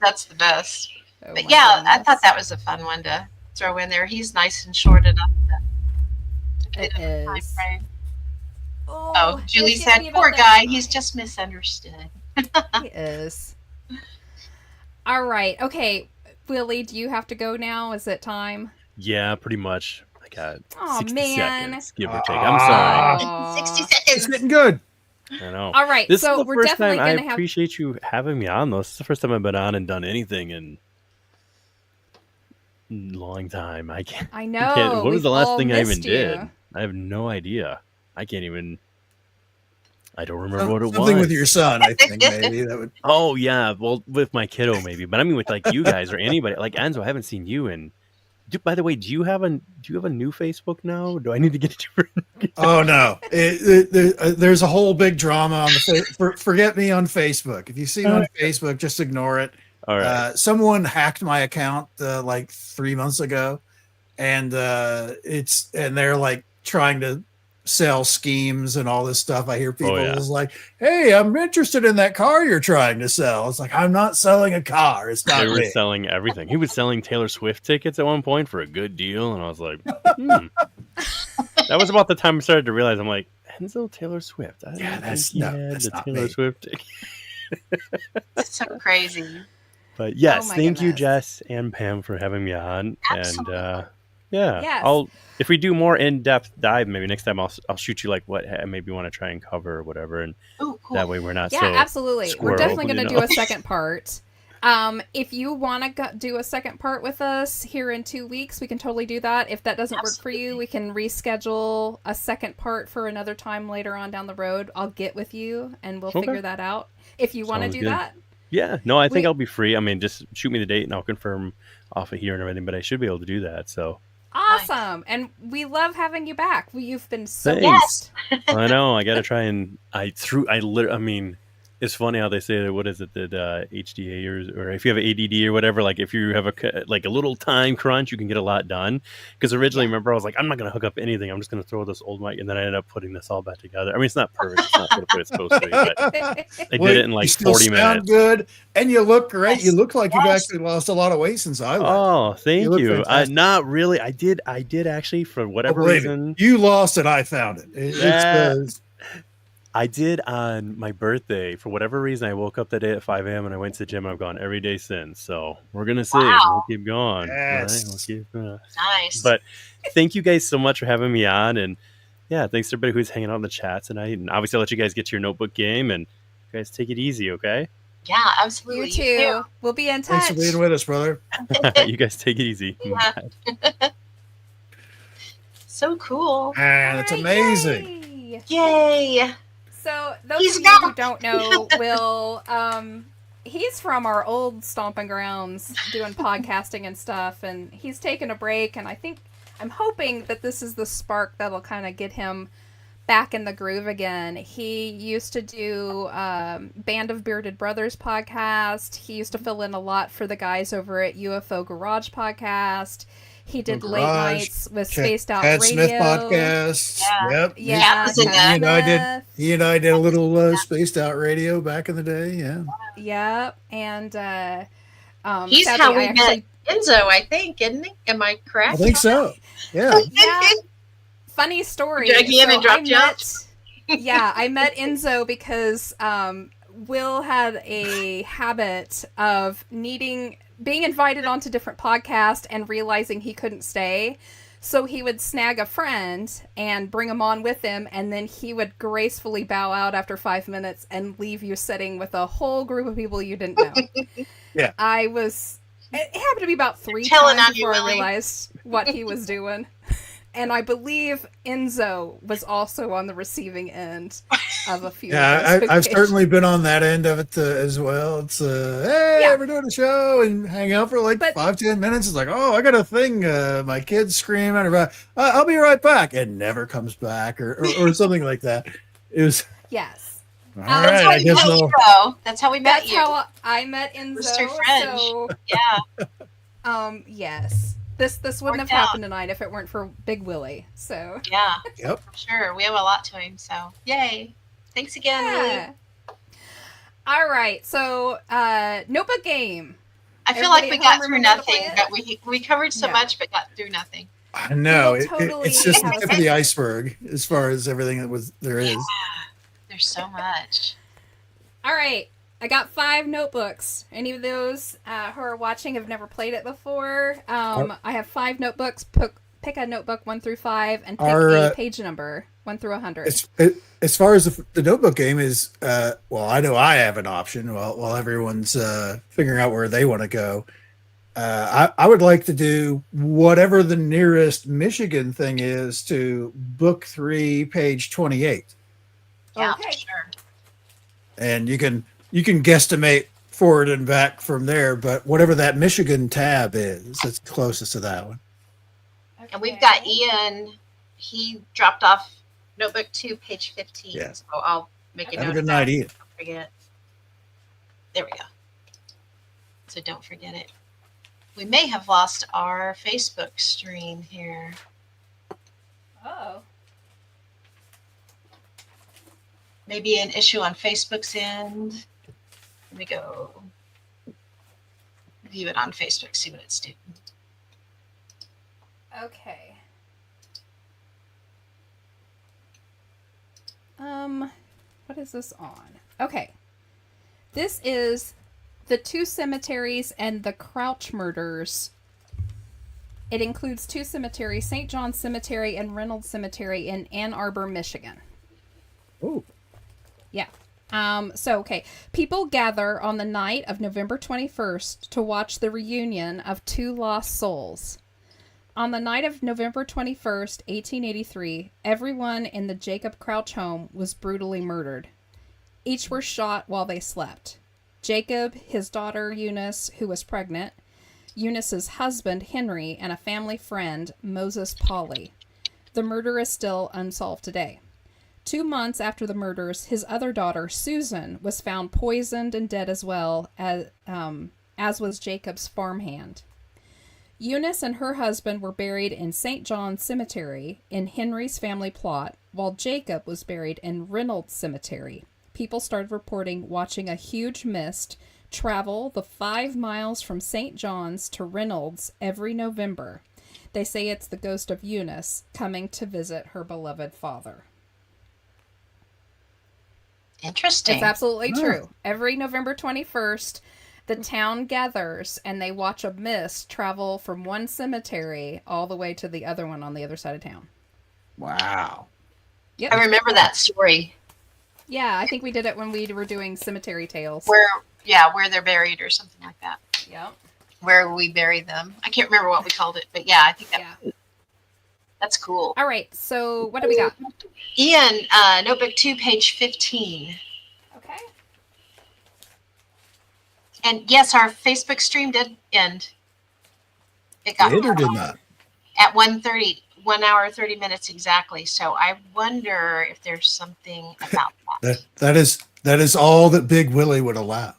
That's the best. Oh But my yeah, goodness. I thought that was a fun one to throw in there. He's nice and short enough to It fit in the time is. frame. Oh, Oh, Julie yes, said, yes, poor about guy, that. he's just misunderstood. He is. All right. Okay. Willie, do you have to go now? Is it time? Yeah, pretty much. I got Aw, 60 man. seconds, give or take. I'm sorry. Aw. 60 It's seconds. getting good. I know. All right. This so is the we're first definitely time. I going to have. appreciate you having me on, though. This is the first time I've been on and done anything in a long time. I can't. I I know. can't what was we've the last all thing I even missed did? you. I have no idea. I can't even. I don't remember what it was. Something with your son, I think maybe that would. Oh yeah, well with my kiddo maybe, but I mean with like you guys or anybody like Enzo. I haven't seen you in. By the way, do you have a new Facebook now? Do I need to get a different? Oh no, there's a whole big drama on the forget me on Facebook. If you see me on Facebook, just ignore it. All right. Someone hacked my account like 3 months ago, and they're like trying to sell schemes and all this stuff. I hear people is like, "Hey, I'm interested in that car you're trying to sell." It's like, I'm not selling a car. It's not. They were selling everything. He was selling Taylor Swift tickets at one point for a good deal, and I was like, That was about the time I started to realize I'm like, Enzo Taylor Swift. That's not Taylor me. Swift ticket. That's so crazy. But yes, Oh my thank you, goodness. Jess and Pam, for having me on. Absolutely. And yeah, Yes. if we do more in-depth dive, maybe next time I'll shoot you like what I maybe want to try and cover or whatever, and Oh, cool. that way we're not Yeah, so absolutely. We're squirrel, definitely going to you do know? a second part. If you want to do a second part with us here in 2 weeks, we can totally do that. If that doesn't work for you, we can reschedule a second part for another time later on down the road. I'll get with you and we'll Okay. figure that out. If you want to Sounds do good. that. Yeah, no, I think We- I'll be free. I mean, just shoot me the date and I'll confirm off of here and everything. But I should be able to do that. So Awesome. And we love having you back. You've been so Thanks. missed. I know I got to try and I mean, it's funny how they say that. What is it that HDA or if you have ADD or whatever, like if you have a little time crunch, you can get a lot done. Because originally, remember, I was like, I'm not going to hook up anything. I'm just going to throw this old mic, and then I ended up putting this all back together. I mean, it's not perfect. It's not what it's supposed to be, but I did it in like you still 40 sound minutes. good, and you look great. Yes. You look like you've Yes. actually lost a lot of weight since I went. Oh, thank You look you. fantastic. Not really. I did actually for whatever Believe it. reason. You lost it. I found it. Yeah. It's I did on my birthday. For whatever reason, I woke up that day at 5 a.m. and I went to the gym. I've gone every day since. So we're going to see. Wow. We'll keep going. Yes. Right? We'll keep, Nice. but thank you guys so much for having me on. And yeah, thanks to everybody who's hanging out in the chat tonight. And obviously, I'll let you guys get to your notebook game. And you guys take it easy, okay? yeah, absolutely. You too. We'll be in touch. Thanks for being with us, brother. You guys take it easy. Yeah. So cool. Man, it's All right, amazing. yay. Yay. So those He's of you who back. don't know, Will, he's from our old stomping grounds doing podcasting and stuff, and he's taken a break, and I'm hoping that this is the spark that'll kind of get him back in the groove again. He used to do Band of Bearded Brothers podcast. He used to fill in a lot for the guys over at UFO Garage podcast. He did late Garage, nights with check Spaced Out Pat Radio. Smith podcast. Yeah. Yep. Yeah, That was in He that. and I did. Smith. He and I did a little spaced out radio back in the day. Yeah. Yep, and He's sadly, how we I actually, met Enzo, I think, isn't he? Am I correct? I think so. Yeah. yeah, funny story. Drag you in and dropped you off? I met Enzo because Will had a habit of being invited onto different podcasts and realizing he couldn't stay. So he would snag a friend and bring him on with him, and then he would gracefully bow out after 5 minutes and leave you sitting with a whole group of people you didn't know. Yeah. It happened to be about 3 Telling times on you, before I Willy. realized what he was doing. And I believe Enzo was also on the receiving end of a few. Yeah, of those I've occasions. certainly been on that end of it as well. It's hey, Yeah. we're doing a show and hang out for like But- 5-10 minutes. It's like, oh, I got a thing. My kid's screaming about. I'll be right back, and never comes back, or something like that. It was Yes. all That's right. how I we guess met you, I'll. though. That's how we met That's you. how I met Enzo. Mr. French. So, Yeah, yes. This wouldn't have Worked out. happened tonight if it weren't for Big Willy. So, yeah, Yep. for sure. We owe a lot to him, so yay. Thanks again, Willy. yeah. All right. So, notebook game. I feel like we Everybody at got home through remember to nothing. play it? But we covered so No. much, but got through nothing. I know We'll it's totally just the have tip a- of the iceberg as far as everything that there is. Yeah, there's so much. All right. I got 5 notebooks. Any of those who are watching have never played it before. I have 5 notebooks. Pick a notebook 1 through 5 and pick a page number 1 through 100. As far as the notebook game is, well, I know I have an option while everyone's figuring out where they want to go. I would like to do whatever the nearest Michigan thing is to book 3, page 28. Yeah, Okay. for sure. And you can guesstimate forward and back from there, but whatever that Michigan tab is, it's closest to that one. And we've got Ian. He dropped off notebook 2, page 15. Yeah. So I'll make a Have a note good of night, that. Ian. Don't forget. There we go. So don't forget it. We may have lost our Facebook stream here. Oh. Maybe an issue on Facebook's end. Let me go view it on Facebook, see what it's doing. Okay. What is this on? Okay. This is the 2 cemeteries and the Crouch murders. It includes 2 cemeteries, St. John's Cemetery and Reynolds Cemetery in Ann Arbor, Michigan. Oh. Yeah. Okay. People gather on the night of November 21st to watch the reunion of 2 lost souls. On the night of November 21st, 1883, everyone in the Jacob Crouch home was brutally murdered. Each were shot while they slept. Jacob, his daughter Eunice, who was pregnant, Eunice's husband Henry, and a family friend, Moses Pauley. The murder is still unsolved today. 2 months after the murders, his other daughter, Susan, was found poisoned and dead as well, as was Jacob's farmhand. Eunice and her husband were buried in St. John's Cemetery in Henry's family plot, while Jacob was buried in Reynolds Cemetery. People started reporting watching a huge mist travel the 5 miles from St. John's to Reynolds every November. They say it's the ghost of Eunice coming to visit her beloved father. Interesting. It's absolutely true. Every November 21st, the town gathers and they watch a mist travel from one cemetery all the way to the other one on the other side of town. Wow. Yep. I remember that story. Yeah, I think we did it when we were doing cemetery tales. Where they're buried or something like that. Yep. Where we bury them. I can't remember what we called it, but yeah, I think that's cool. All right, so what do we got? Ian, notebook 2, page 15. Okay. And yes, our Facebook stream did end. It got Did or did not? at 1:30, 1 hour 30 minutes exactly. So I wonder if there's something about that. That is all that Big Willy would allow.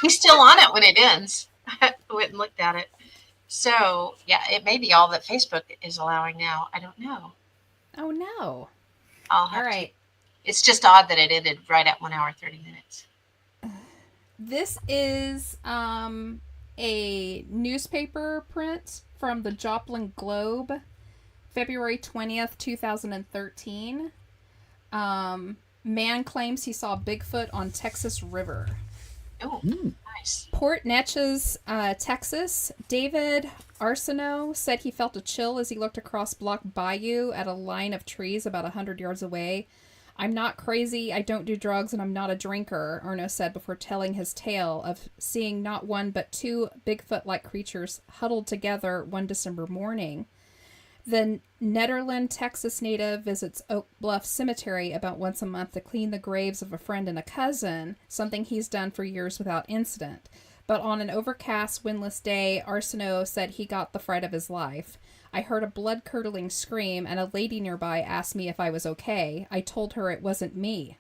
He's still on it when it ends. I went and looked at it. So yeah, it may be all that Facebook is allowing now. I don't know. Oh no. I'll have All right. It's just odd that it ended right at 1 hour 30 minutes. This is a newspaper print from the Joplin Globe, February 20th, 2013. Man claims he saw Bigfoot on Texas River. Oh, nice. Port Neches, Texas. David Arsenault said he felt a chill as he looked across Block Bayou at a line of trees about 100 yards away. I'm not crazy, I don't do drugs, and I'm not a drinker, Arsenault said before telling his tale of seeing not one but 2 Bigfoot-like creatures huddled together one December morning. The Nederland, Texas native visits Oak Bluff Cemetery about once a month to clean the graves of a friend and a cousin, something he's done for years without incident. But on an overcast, windless day, Arsenault said he got the fright of his life. I heard a blood-curdling scream, and a lady nearby asked me if I was okay. I told her it wasn't me,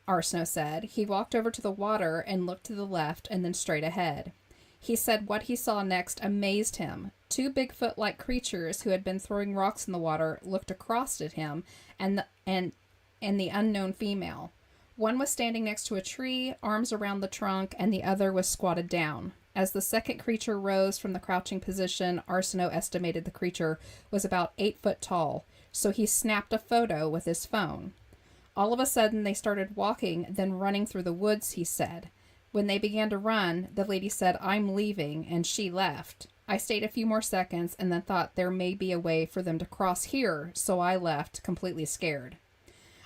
Arsenault said. He walked over to the water and looked to the left and then straight ahead. He said what he saw next amazed him. 2 Bigfoot-like creatures who had been throwing rocks in the water looked across at him and the unknown female. One was standing next to a tree, arms around the trunk, and the other was squatted down. As the second creature rose from the crouching position, Arsenault estimated the creature was about 8 foot tall, so he snapped a photo with his phone. All of a sudden, they started walking, then running through the woods, he said. When they began to run, the lady said, "I'm leaving," and she left. I stayed a few more seconds and then thought there may be a way for them to cross here, so I left, completely scared.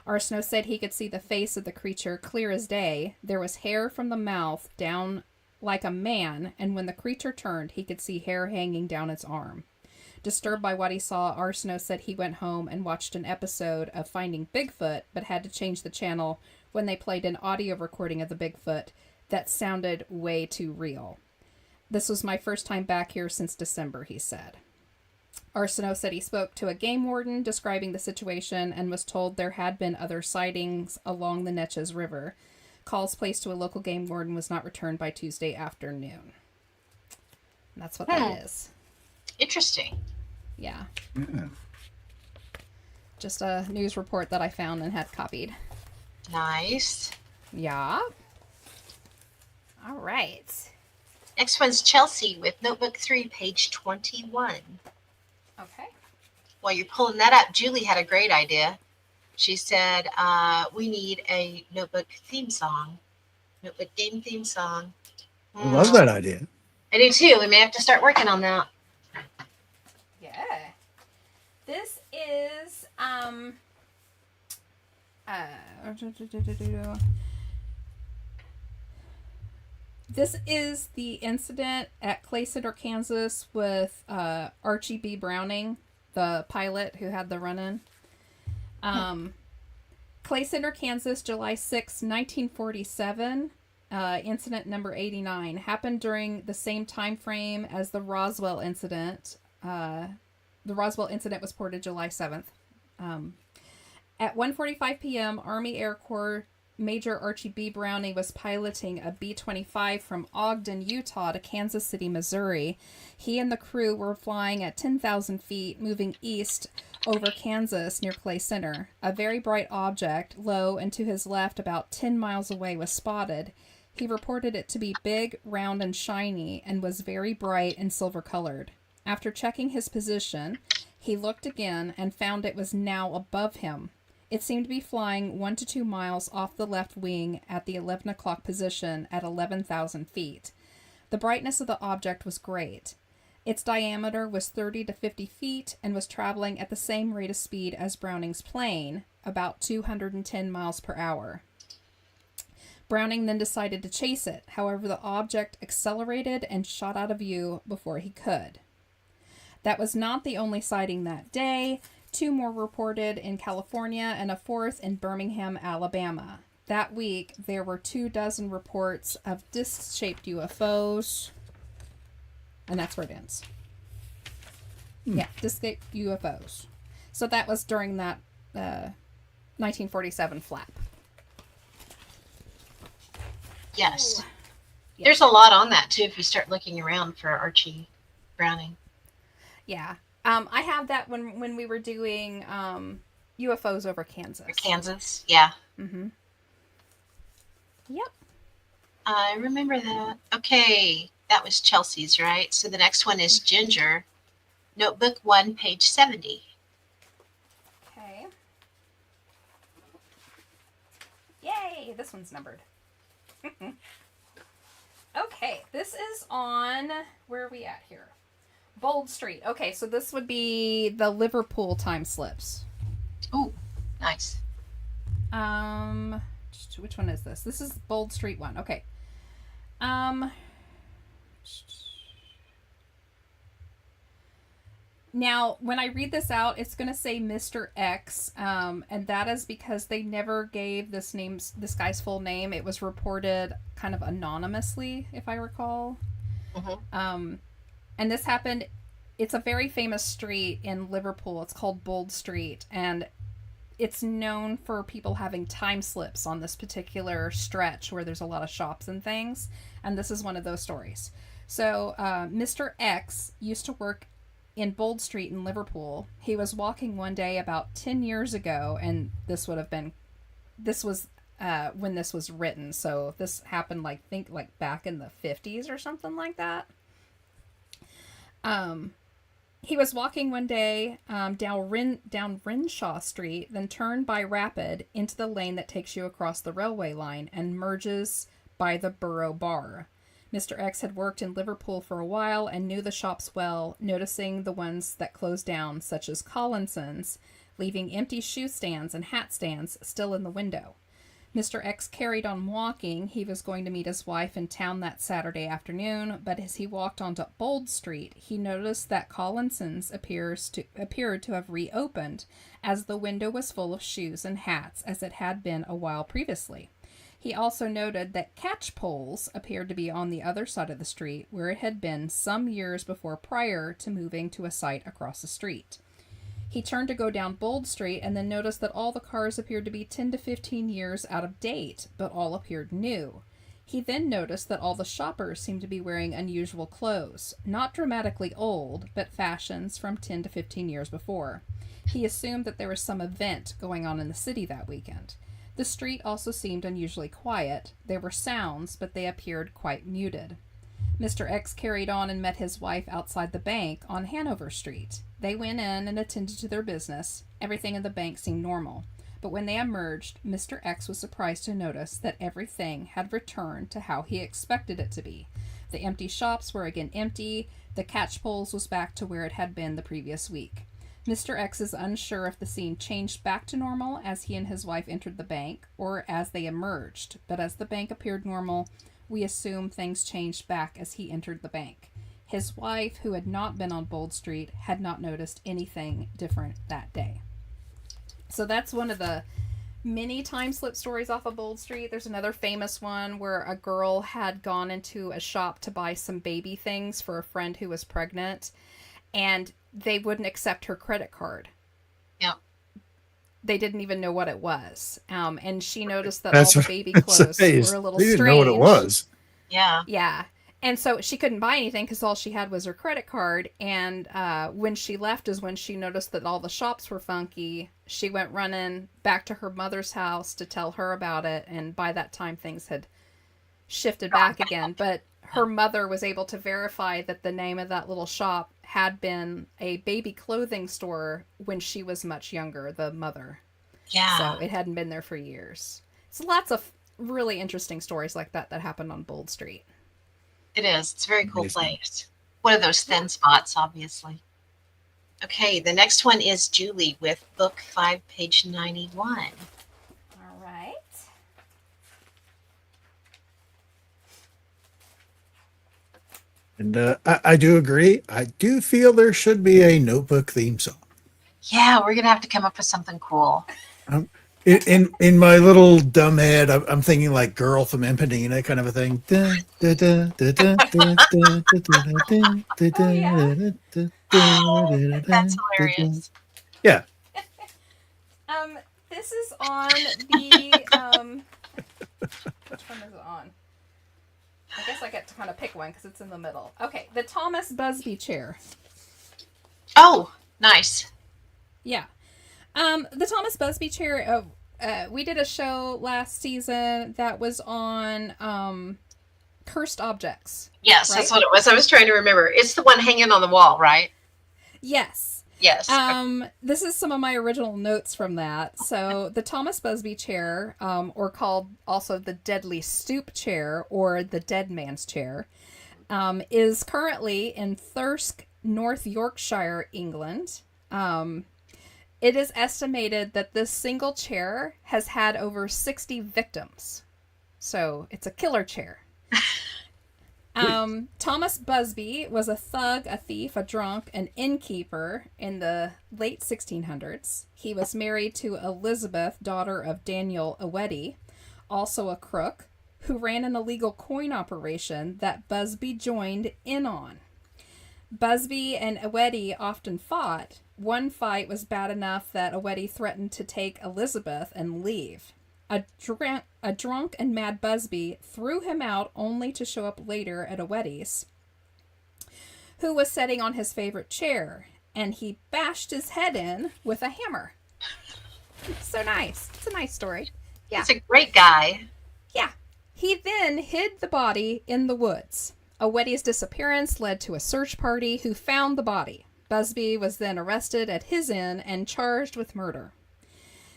Arsenault said he could see the face of the creature clear as day. There was hair from the mouth down like a man, and when the creature turned, he could see hair hanging down its arm. Disturbed by what he saw, Arsenault said he went home and watched an episode of Finding Bigfoot, but had to change the channel when they played an audio recording of the Bigfoot that sounded way too real. This was my first time back here since December, he said. Arsenault said he spoke to a game warden describing the situation and was told there had been other sightings along the Neches River. Calls placed to a local game warden was not returned by Tuesday afternoon. And that's what that is. Interesting. Yeah. Yeah. Just a news report that I found and had copied. Nice. Yeah. All right. Next one's Chelsea with Notebook 3, page 21. Okay. While you're pulling that up, Julie had a great idea. She said, we need a Notebook theme song. Notebook game theme song. I love that idea. I do too. We may have to start working on that. Yeah. This is this is the incident at Clay Center, Kansas with Archie B. Browning, the pilot who had the run-in. Clay Center, Kansas, July 6, 1947. Incident number 89 happened during the same time frame as the Roswell incident. The Roswell incident was reported July 7th. At 1:45 p.m., Army Air Corps Major Archie B. Browning was piloting a B-25 from Ogden, Utah to Kansas City, Missouri. He and the crew were flying at 10,000 feet, moving east over Kansas near Clay Center. A very bright object, low and to his left about 10 miles away, was spotted. He reported it to be big, round, and shiny, and was very bright and silver-colored. After checking his position, he looked again and found it was now above him. It seemed to be flying 1 to 2 miles off the left wing at the 11 o'clock position at 11,000 feet. The brightness of the object was great. Its diameter was 30 to 50 feet and was traveling at the same rate of speed as Browning's plane, about 210 miles per hour. Browning then decided to chase it. However, the object accelerated and shot out of view before he could. That was not the only sighting that day. 2 more reported in California and a 4th in Birmingham, Alabama. That week, there were 24 reports of disc-shaped UFOs. And that's where it ends. Yeah, disc-shaped UFOs. So that was during that 1947 flap. Yes. Oh. Yeah. There's a lot on that too if you start looking around for Archie Browning. Yeah. I have that when we were doing UFOs over Kansas. Kansas, yeah. Mm-hmm. Yep. I remember that. Okay, that was Chelsea's, right? So the next one is Ginger, Notebook 1, page 70. Okay. Yay! This one's numbered. Okay, this is on... Where are we at here? Bold Street. Okay, so this would be the Liverpool time slips. Ooh, nice. Which one is this? This is Bold Street one. Okay. Now, when I read this out, it's going to say Mr. X, and that is because they never gave this guy's full name. It was reported kind of anonymously, if I recall. Mm-hmm. And this happened, it's a very famous street in Liverpool. It's called Bold Street, and it's known for people having time slips on this particular stretch where there's a lot of shops and things, and this is one of those stories. So, Mr. X used to work in Bold Street in Liverpool. He was walking one day about 10 years ago, and this was when this was written, so this happened like back in the 50s or something like that. He was walking one day down Renshaw Street, then turned by Rapid into the lane that takes you across the railway line and merges by the Borough Bar. Mr. X had worked in Liverpool for a while and knew the shops well, noticing the ones that closed down, such as Collinson's, leaving empty shoe stands and hat stands still in the window. Mr. X carried on walking. He was going to meet his wife in town that Saturday afternoon, but as he walked onto Bold Street, he noticed that Collinson's appeared to have reopened, as the window was full of shoes and hats, as it had been a while previously. He also noted that catch poles appeared to be on the other side of the street, where it had been some years before prior to moving to a site across the street. He turned to go down Bold Street and then noticed that all the cars appeared to be 10 to 15 years out of date, but all appeared new. He then noticed that all the shoppers seemed to be wearing unusual clothes, not dramatically old, but fashions from 10 to 15 years before. He assumed that there was some event going on in the city that weekend. The street also seemed unusually quiet. There were sounds, but they appeared quite muted. Mr. X carried on and met his wife outside the bank on Hanover Street. They went in and attended to their business. Everything in the bank seemed normal. But when they emerged, Mr. X was surprised to notice that everything had returned to how he expected it to be. The empty shops were again empty. The catch poles was back to where it had been the previous week. Mr. X is unsure if the scene changed back to normal as he and his wife entered the bank, or as they emerged, but as the bank appeared normal, we assume things changed back as he entered the bank. His wife, who had not been on Bold Street, had not noticed anything different that day. So that's one of the many time slip stories off of Bold Street. There's another famous one where a girl had gone into a shop to buy some baby things for a friend who was pregnant, and they wouldn't accept her credit card. Yeah. They didn't even know what it was. And she noticed that That's all the baby clothes were a little they strange. didn't know what it was. Yeah. Yeah. And so she couldn't buy anything because all she had was her credit card. And when she left is when she noticed that all the shops were funky. She went running back to her mother's house to tell her about it. And by that time, things had shifted back again. But her mother was able to verify that the name of that little shop had been a baby clothing store when she was much younger, the mother. Yeah. So it hadn't been there for years. So lots of really interesting stories like that happened on Bold Street. It is. It's a very cool Amazing. place. One of those thin spots, obviously. Okay, the next one is Julie with book 5, page 91. All right. And I do agree. I do feel there should be a Notebook theme song. Yeah, we're going to have to come up with something cool. In my little dumb head, I'm thinking like Girl from Impanina kind of a thing. That's hilarious. Yeah. This is on the which one is it on? I guess I get to kind of pick one because it's in the middle. Okay, the Thomas Busby chair. Oh, nice. Yeah. The Thomas Busby chair, we did a show last season that was on cursed objects. Yes, right? that's what it was. I was trying to remember. It's the one hanging on the wall, right? Yes. Yes. This is some of my original notes from that. So the Thomas Busby chair, or called also the Deadly Stoop chair or the Dead Man's chair, is currently in Thirsk, North Yorkshire, England. It is estimated that this single chair has had over 60 victims. So it's a killer chair. Thomas Busby was a thug, a thief, a drunk, an innkeeper in the late 1600s. He was married to Elizabeth, daughter of Daniel Awedi, also a crook, who ran an illegal coin operation that Busby joined in on. Busby and Awedi often fought. One fight was bad enough that Awedi threatened to take Elizabeth and leave. A drunk and mad Busby threw him out only to show up later at Awedi's, who was sitting on his favorite chair, and he bashed his head in with a hammer. So nice. It's a nice story. Yeah. He's a great guy. Yeah. He then hid the body in the woods. Awedi's disappearance led to a search party who found the body. Busby was then arrested at his inn and charged with murder.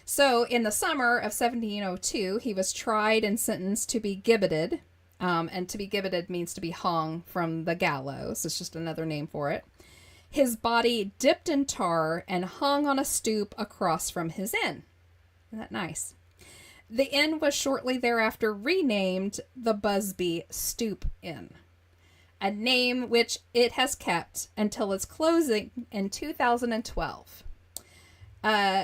So, in the summer of 1702, he was tried and sentenced to be gibbeted. And to be gibbeted means to be hung from the gallows. It's just another name for it. His body dipped in tar and hung on a stoop across from his inn. Isn't that nice? The inn was shortly thereafter renamed the Busby Stoop Inn, a name which it has kept until its closing in 2012.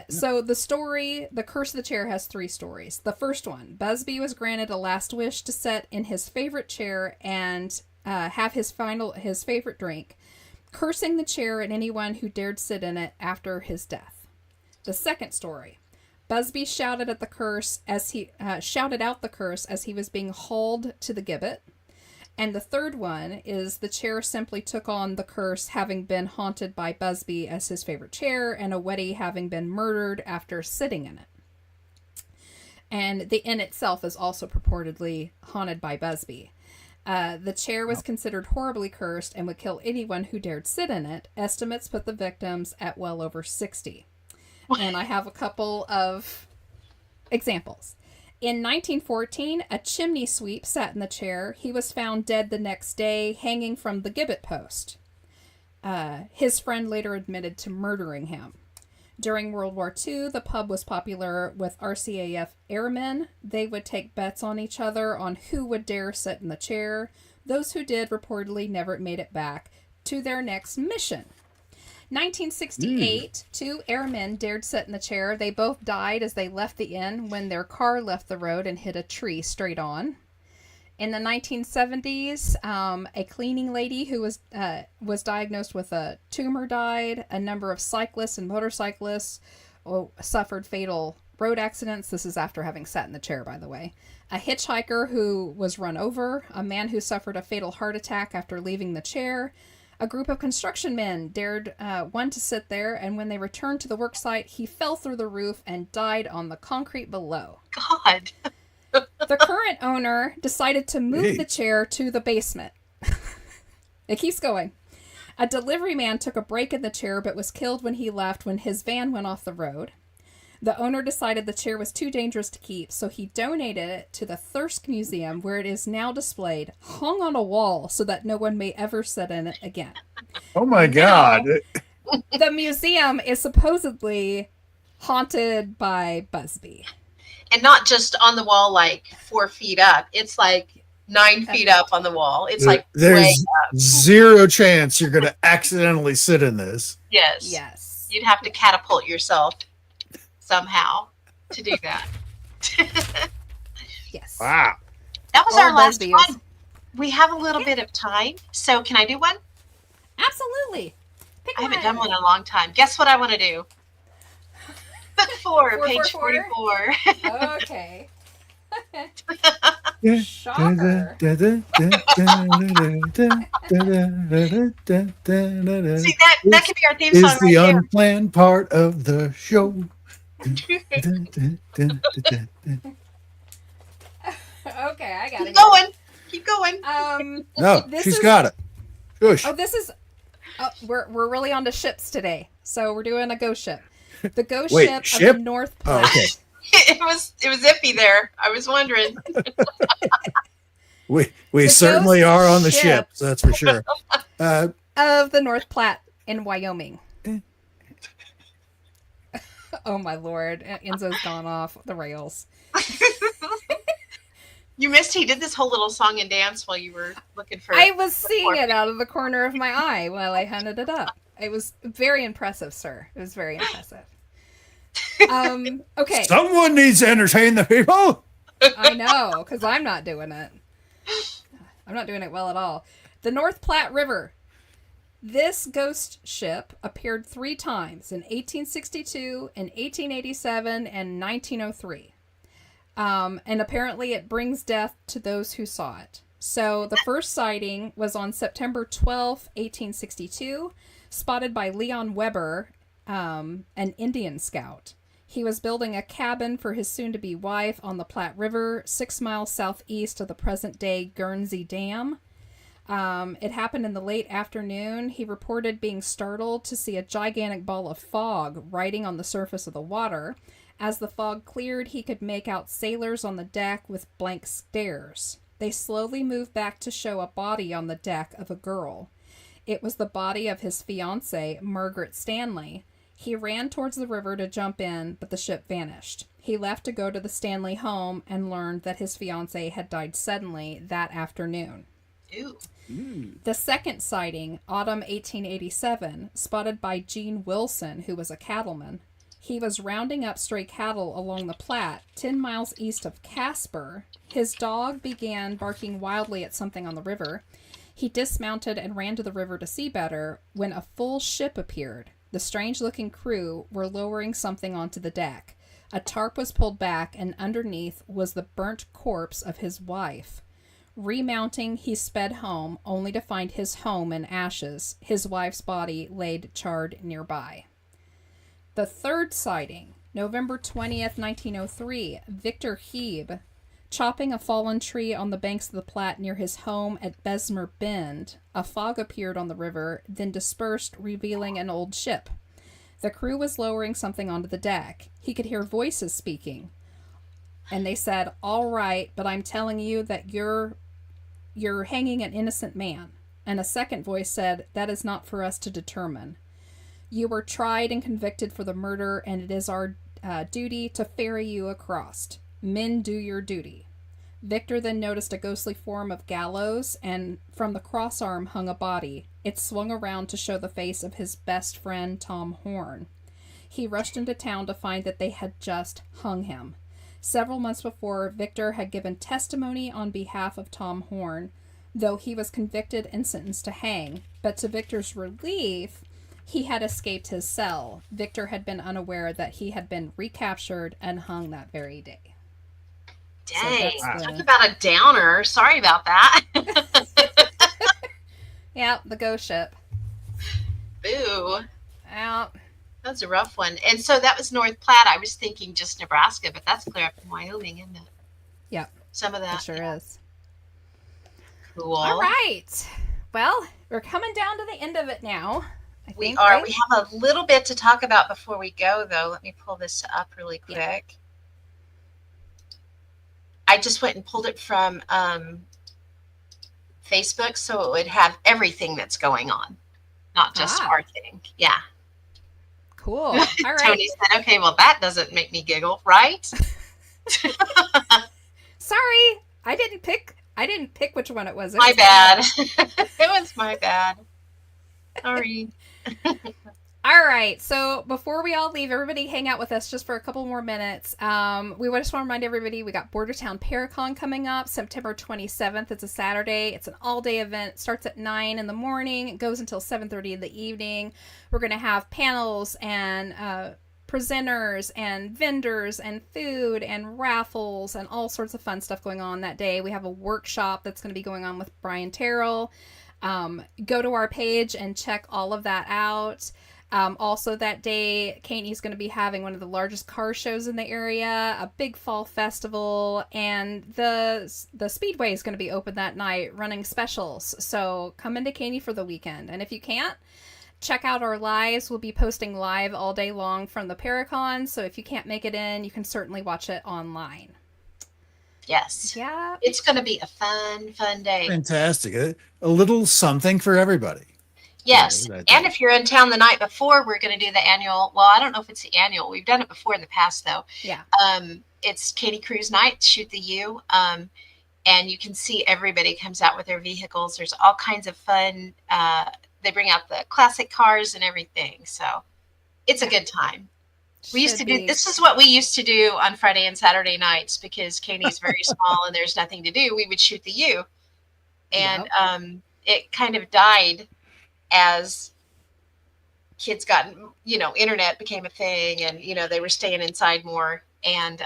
So the story, The Curse of the Chair, has 3 stories. The first one, Busby was granted a last wish to sit in his favorite chair and have his favorite drink, cursing the chair and anyone who dared sit in it after his death. The second story, Busby shouted out the curse as he was being hauled to the gibbet. And the third one is the chair simply took on the curse, having been haunted by Busby as his favorite chair, and a Weddy having been murdered after sitting in it. And the inn itself is also purportedly haunted by Busby. The chair was considered horribly cursed and would kill anyone who dared sit in it. Estimates put the victims at well over 60. And I have a couple of examples. In 1914, a chimney sweep sat in the chair. He was found dead the next day, hanging from the gibbet post. His friend later admitted to murdering him. During World War II, the pub was popular with RCAF airmen. They would take bets on each other on who would dare sit in the chair. Those who did reportedly never made it back to their next mission. 1968, 2 airmen dared sit in the chair. They both died as they left the inn when their car left the road and hit a tree straight on. In the 1970s, a cleaning lady who was diagnosed with a tumor died. A number of cyclists and motorcyclists suffered fatal road accidents. This is after having sat in the chair, by the way. A hitchhiker who was run over. A man who suffered a fatal heart attack after leaving the chair. A group of construction men dared one to sit there, and when they returned to the worksite, he fell through the roof and died on the concrete below. God. The current owner decided to move the chair to the basement. It keeps going. A delivery man took a break in the chair but was killed when he left when his van went off the road. The owner decided the chair was too dangerous to keep, so he donated it to the Thirsk Museum, where it is now displayed, hung on a wall so that no one may ever sit in it again. Oh my God. The museum is supposedly haunted by Busby. And not just on the wall like 4 feet up. It's like 9 feet up on the wall. It's like there's way up. zero chance you're going to accidentally sit in this. Yes. Yes. You'd have to catapult yourself somehow to do that. Yes. Wow. That was Or our last Busby one. We have a little bit of time. So can I do one? Absolutely. Pick I haven't one. done one in a long time. Guess what I want to do? Book 4, page 444. 44. Okay. Shocker. See, that could be our theme Is song the right unplanned part of the show. Okay, I got Keep it. going. Keep going. No, she's got it. Shush. Oh, this is. Oh, we're really on to ships today, so we're doing a ghost ship. The ghost Wait, ship of the North Oh, Platte. okay. It was iffy there. I was wondering. We certainly ghost are on the ship. ship, that's for sure. Of the North Platte in Wyoming. Oh my lord, Enzo's gone off the rails. You missed he did this whole little song and dance while you were looking for I was seeing it out of the corner of my eye while I hunted it up. It was very impressive, sir. It was very impressive. Okay. Someone needs to entertain the people. I know, because I'm not doing it. I'm not doing it well at all. The North Platte River. This ghost ship appeared 3 times in 1862, in 1887, and 1903. And apparently it brings death to those who saw it. So the first sighting was on September 12, 1862, spotted by Leon Weber, an Indian scout. He was building a cabin for his soon-to-be wife on the Platte River, 6 miles southeast of the present-day Guernsey Dam. It happened in the late afternoon. He reported being startled to see a gigantic ball of fog riding on the surface of the water. As the fog cleared, he could make out sailors on the deck with blank stares. They slowly moved back to show a body on the deck of a girl. It was the body of his fiancée, Margaret Stanley. He ran towards the river to jump in, but the ship vanished. He left to go to the Stanley home and learned that his fiancée had died suddenly that afternoon. Ooh. The second sighting, autumn 1887, spotted by Gene Wilson, who was a cattleman. He was rounding up stray cattle along the Platte, 10 miles east of Casper. His dog began barking wildly at something on the river. He dismounted and ran to the river to see better when a full ship appeared. The strange-looking crew were lowering something onto the deck. A tarp was pulled back, and underneath was the burnt corpse of his wife. Remounting, he sped home, only to find his home in ashes, his wife's body laid charred nearby. The third sighting, November 20th, 1903, Victor Hebe, chopping a fallen tree on the banks of the Platte near his home at Bessemer Bend. A fog appeared on the river, then dispersed, revealing an old ship. The crew was lowering something onto the deck. He could hear voices speaking. And they said, "All right, but I'm telling you that you're hanging an innocent man." And a second voice said, "That is not for us to determine. You were tried and convicted for the murder, and it is our duty to ferry you across. Men, do your duty." Victor then noticed a ghostly form of gallows, and from the cross-arm hung a body. It swung around to show the face of his best friend, Tom Horn. He rushed into town to find that they had just hung him. Several months before, Victor had given testimony on behalf of Tom Horn, though he was convicted and sentenced to hang. But to Victor's relief, he had escaped his cell. Victor had been unaware that he had been recaptured and hung that very day. Dang. So Talk about a downer. Sorry about that. Yeah, the ghost ship. Boo. Out. That's a rough one. And so that was North Platte. I was thinking just Nebraska, but that's clear up in Wyoming, isn't it? Yep. Some of that. It sure is. Cool. All right. Well, we're coming down to the end of it now. We think, are. right? We have a little bit to talk about before we go, though. Let me pull this up really quick. Yeah. I just went and pulled it from Facebook, so it would have everything that's going on, not just our thing. Yeah. Cool. All right. Tony said, "Okay, well, that doesn't make me giggle, right?" Sorry, I didn't pick which one it was. My bad. It was my bad. Sorry. All right, so before we all leave, everybody hang out with us just for a couple more minutes. We just want to remind everybody we got Bordertown Paracon coming up September 27th. It's a Saturday. It's an all-day event. It starts at 9 in the morning. It goes until 7:30 in the evening. We're going to have panels and presenters and vendors and food and raffles and all sorts of fun stuff going on that day. We have a workshop that's going to be going on with Brian Terrell. Go to our page and check all of that out. Also that day, Caney's going to be having one of the largest car shows in the area, a big fall festival, and the Speedway is going to be open that night running specials. So come into Caney for the weekend. And if you can't, check out our lives. We'll be posting live all day long from the Paracon. So if you can't make it in, you can certainly watch it online. Yes. Yeah. It's going to be a fun day. Fantastic. A little something for everybody. Yes. Yeah, And if you're in town the night before, we're going to do the annual. Well, I don't know if it's the annual. We've done it before in the past, though. Yeah. It's Katie Cruise Night, Shoot the U. And you can see everybody comes out with their vehicles. There's all kinds of fun. They bring out the classic cars and everything. So it's a good time. We used to do, this is what we used to do on Friday and Saturday nights because Katie's very small and there's nothing to do. We would shoot the U. And it kind of died as kids got, internet became a thing and, they were staying inside more. And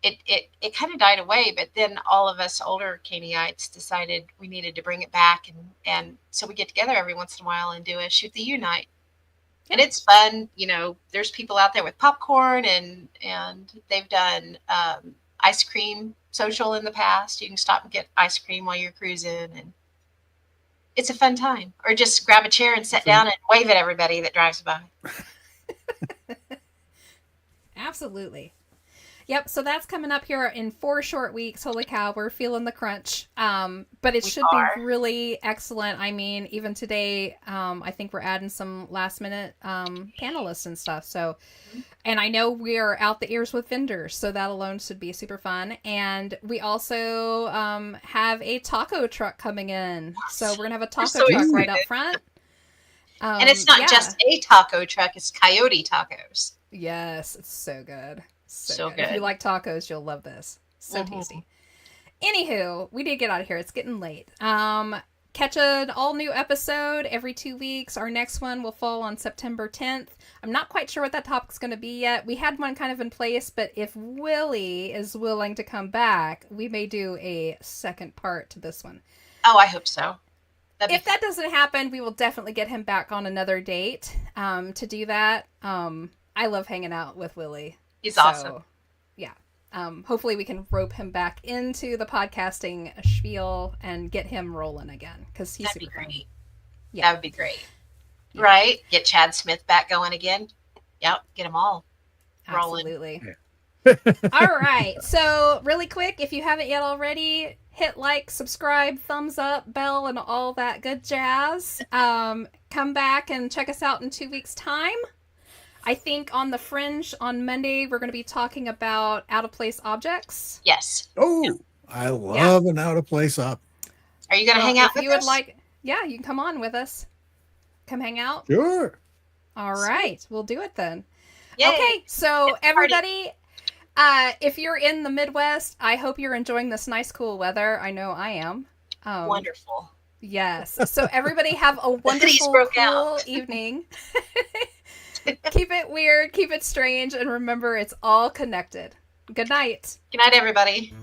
it kind of died away. But then all of us older Canieites decided we needed to bring it back. And so we get together every once in a while and do a Shoot the U night. And it's fun, there's people out there with popcorn and they've done ice cream social in the past. You can stop and get ice cream while you're cruising and it's a fun time. Or just grab a chair and sit down and wave at everybody that drives by. Absolutely. Yep, so that's coming up here in 4 short weeks. Holy cow, we're feeling the crunch. But it should be really excellent. I mean, even today, I think we're adding some last minute panelists and stuff. So, and I know we are out the ears with vendors, so that alone should be super fun. And we also have a taco truck coming in. So we're going to have a taco truck right up front. And it's not just a taco truck, it's Coyote Tacos. Yes, it's so good. So good. If you like tacos, you'll love this. So tasty. Anywho, we did get out of here. It's getting late. Catch an all-new episode every 2 weeks. Our next one will fall on September 10th. I'm not quite sure what that topic's going to be yet. We had one kind of in place, but if Willy is willing to come back, we may do a second part to this one. Oh, I hope so. If that doesn't happen, we will definitely get him back on another date to do that. I love hanging out with Willy. He's awesome. Yeah. Hopefully we can rope him back into the podcasting spiel and get him rolling again, because he's super great. Fun. Yeah. That would be great. Yeah. Right? Get Chad Smith back going again. Yep. Get them all rolling. Absolutely. All right. So really quick, if you haven't yet already, hit like, subscribe, thumbs up, bell, and all that good jazz. Come back and check us out in 2 weeks' time. I think on the Fringe on Monday, we're going to be talking about out-of-place objects. Yes. Oh, I love an out-of-place object. Are you going to hang out with us? Yeah, you can come on with us. Come hang out. Sure. All right. We'll do it then. Yay. Okay, so everybody, if you're in the Midwest, I hope you're enjoying this nice, cool weather. I know I am. Wonderful. Yes. So everybody have a wonderful, cool evening. Keep it weird, keep it strange, and remember, it's all connected. Good night. Good night, everybody.